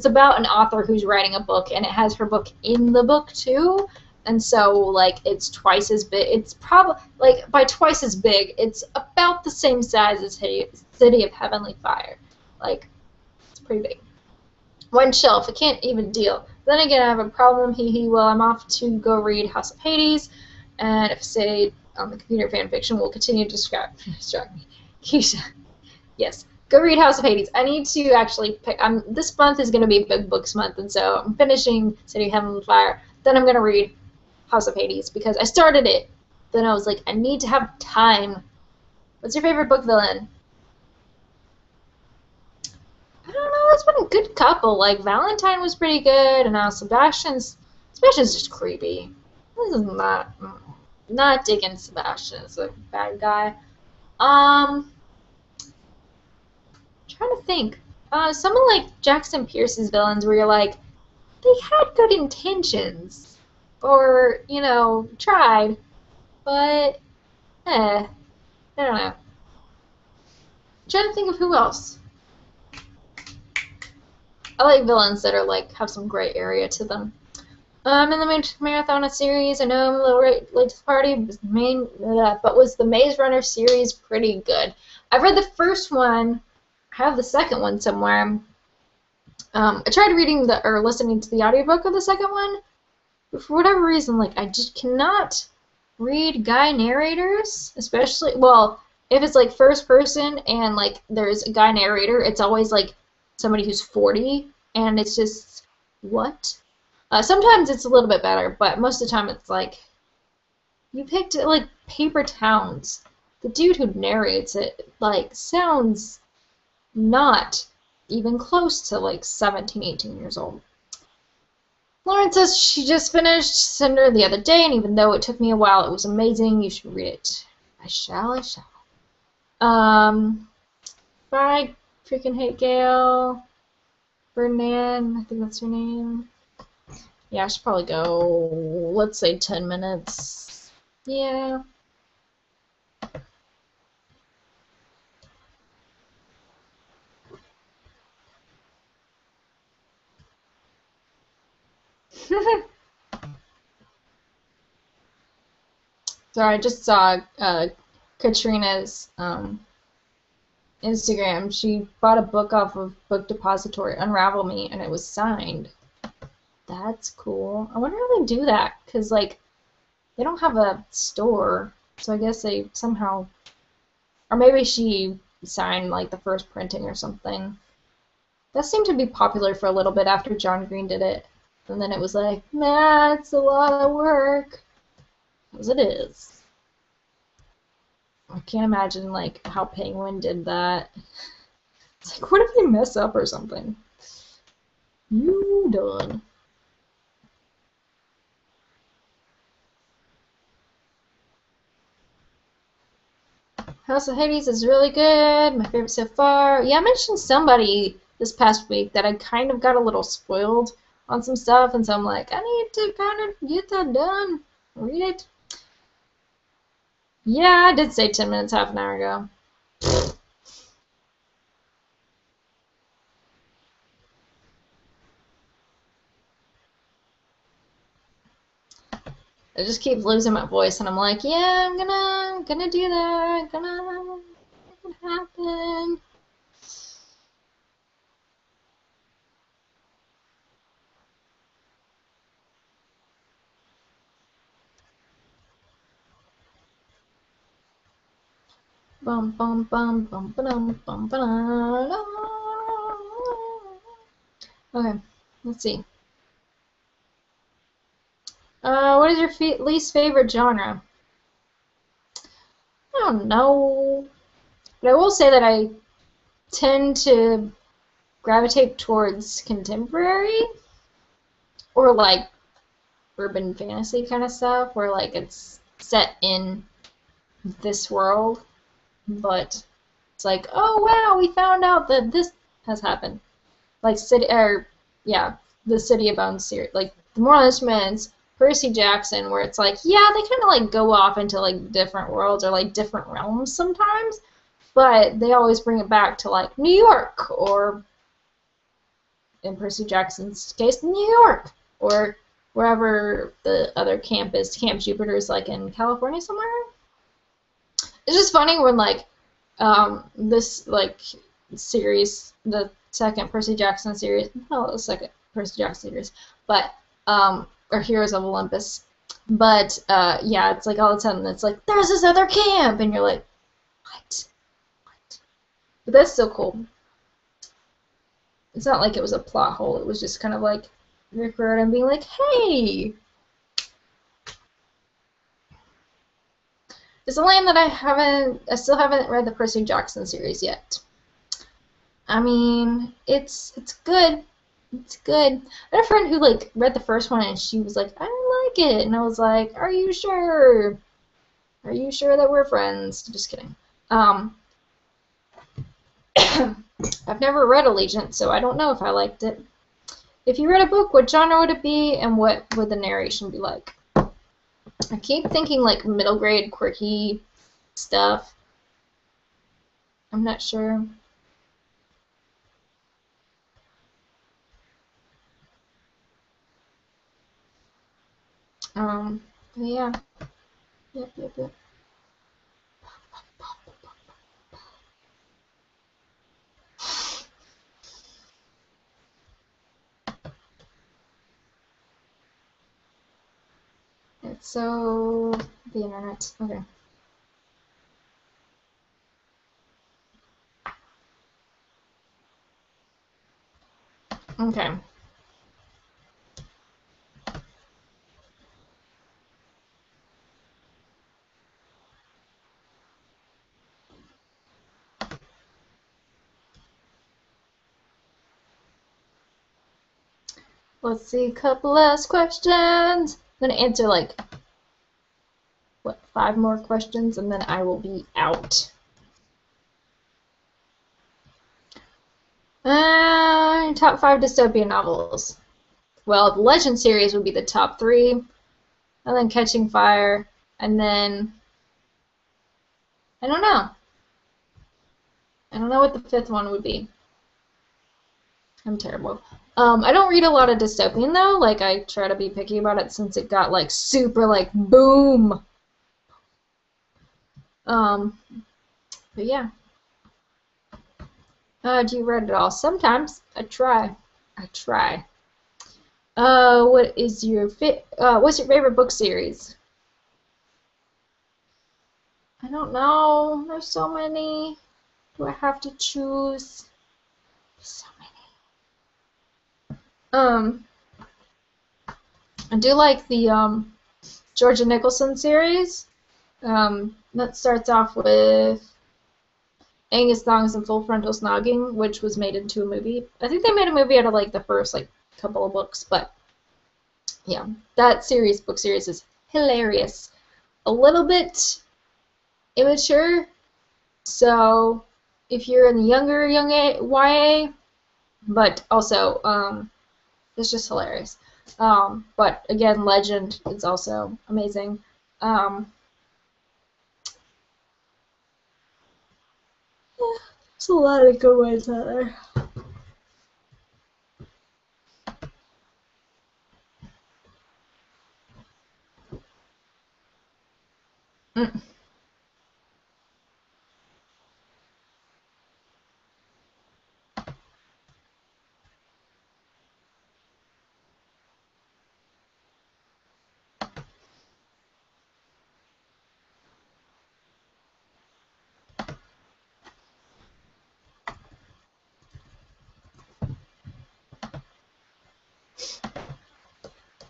about an author who's writing a book, and it has her book in the book too. And so like it's twice as big. It's probably like by twice as big. It's about the same size as City of Heavenly Fire. Like it's pretty big. One shelf. I can't even deal. Then again, I have a problem. Well, I'm off to go read House of Hades, and if say on the computer fanfiction will continue to distract me. Keisha. Yes. Go read House of Hades. I need to actually pick. This month is going to be Big Books month, and so I'm finishing City of Heaven and Fire. Then I'm going to read House of Hades because I started it. Then I was like, I need to have time. What's your favorite book villain? I don't know. There's been a good couple. Like Valentine was pretty good, and now Sebastian's just creepy. This is not digging Sebastian as a bad guy. Trying to think. Some of like Jackson Pierce's villains where you're like, they had good intentions. Or, tried. But, I don't know. Trying to think of who else. I like villains that are like, have some gray area to them. In the Marathon series, I know I'm a little late to the party, but was the Maze Runner series pretty good? I've read the first one. I have the second one somewhere. I tried reading or listening to the audiobook of the second one, but for whatever reason, like I just cannot read guy narrators, especially if it's like first person and like there's a guy narrator, it's always like somebody who's 40, and it's just what? Sometimes it's a little bit better, but most of the time it's like you picked like Paper Towns. The dude who narrates it like sounds not even close to like 17, 18 years old. Lauren says she just finished Cinder the other day, and even though it took me a while, it was amazing. You should read it. I shall. Bye, freaking hate Gail. Ferdinand, I think that's her name. Yeah, I should probably go, let's say 10 minutes. Yeah. Sorry, I just saw Katrina's Instagram. She bought a book off of Book Depository, Unravel Me, and it was signed. That's cool. I wonder how they do that, because, like, they don't have a store, so I guess they somehow... Or maybe she signed, like, the first printing or something. That seemed to be popular for a little bit after John Green did it. And then it was like, nah, it's a lot of work. As it is. I can't imagine, like, how Penguin did that. It's like, what if you mess up or something? You done. House of Hades is really good. My favorite so far. Yeah, I mentioned somebody this past week that I kind of got a little spoiled on some stuff, and so I'm like, I need to kind of get that done. Read it. Yeah, I did say 10 minutes half an hour ago. I just keep losing my voice, and I'm like, yeah, I'm gonna do that. Gonna make it happen. Bum bum bum bum bum bum bum. Okay, let's see. What is your least favorite genre? I don't know, but I will say that I tend to gravitate towards contemporary or like urban fantasy kind of stuff, where like it's set in this world, but it's like, oh wow, we found out that this has happened. Like the City of Bones series, like the Mortal Instruments, Percy Jackson, where it's like, yeah, they kind of like go off into like different worlds or like different realms sometimes, but they always bring it back to like New York, or in Percy Jackson's case, New York, or wherever the other camp is. Camp Jupiter's like in California somewhere. It's just funny when like this like series, the second Percy Jackson series, no, the second Percy Jackson series, but or Heroes of Olympus, but yeah, it's like all of a sudden it's like there's this other camp, and you're like, what? But that's still cool. It's not like it was a plot hole. It was just kind of like Rick Riordan being like, hey. It's a lame that I still haven't read the Percy Jackson series yet. I mean, it's good. It's good. I had a friend who like read the first one and she was like, I don't like it. And I was like, are you sure? Are you sure that we're friends? Just kidding. I've never read Allegiant, so I don't know if I liked it. If you read a book, what genre would it be, and what would the narration be like? I keep thinking like middle grade quirky stuff. I'm not sure. Yeah. Yep. It's so the internet. Okay. Okay. Let's see, a couple last questions. I'm gonna answer like what, 5 more questions, and then I will be out. Top 5 dystopian novels. Well, the Legend series would be the top 3, and then Catching Fire, and then I don't know. I don't know what the 5th one would be. I'm terrible. I don't read a lot of dystopian though. Like I try to be picky about it since it got like super like boom. But yeah. Do you read it all? Sometimes I try. What's your favorite book series? I don't know. There's so many. Do I have to choose? So many. I do like the Georgia Nicholson series. That starts off with Angus Thongs and Full Frontal Snogging, which was made into a movie. I think they made a movie out of like the first like couple of books, but yeah, that book series is hilarious. A little bit immature, so if you're in the younger YA, but also it's just hilarious. But again, Legend is also amazing. There's a lot of good ones out there.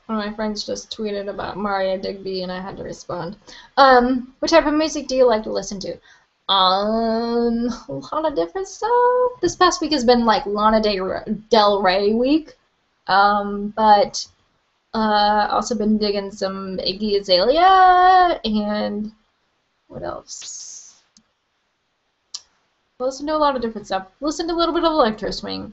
One of my friends just tweeted about Maria Digby, and I had to respond. What type of music do you like to listen to? A lot of different stuff. This past week has been like Lana Del Rey week, but also been digging some Iggy Azalea, and what else? Listen to a lot of different stuff. Listen to a little bit of electro swing.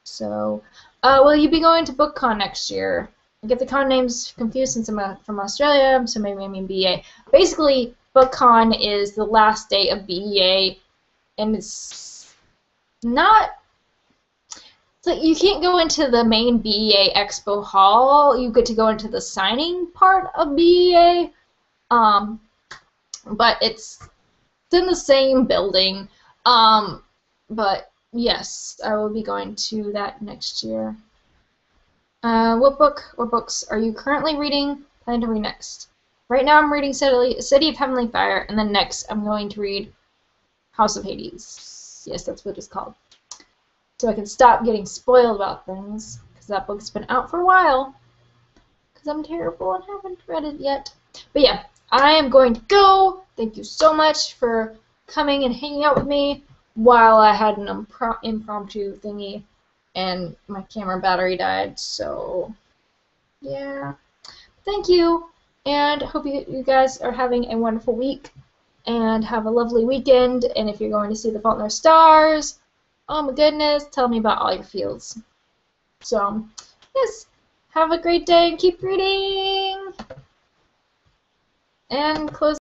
So, Will you be going to BookCon next year? I get the con names confused since I'm from Australia, so maybe I mean BEA. Basically, BookCon is the last day of BEA, and it's not. So you can't go into the main BEA Expo Hall. You get to go into the signing part of BEA, but it's in the same building. But yes, I will be going to that next year. What book or books are you currently reading? Plan to read next. Right now I'm reading City of Heavenly Fire, and then next I'm going to read House of Hades. Yes, that's what it's called. So I can stop getting spoiled about things, because that book's been out for a while. Because I'm terrible and haven't read it yet. But yeah, I am going to go. Thank you so much for coming and hanging out with me while I had an impromptu thingy and my camera battery died. So yeah, thank you, and hope you guys are having a wonderful week and have a lovely weekend. And if you're going to see The Fault in Our Stars, oh my goodness, tell me about all your feels. So yes, have a great day and keep reading. And close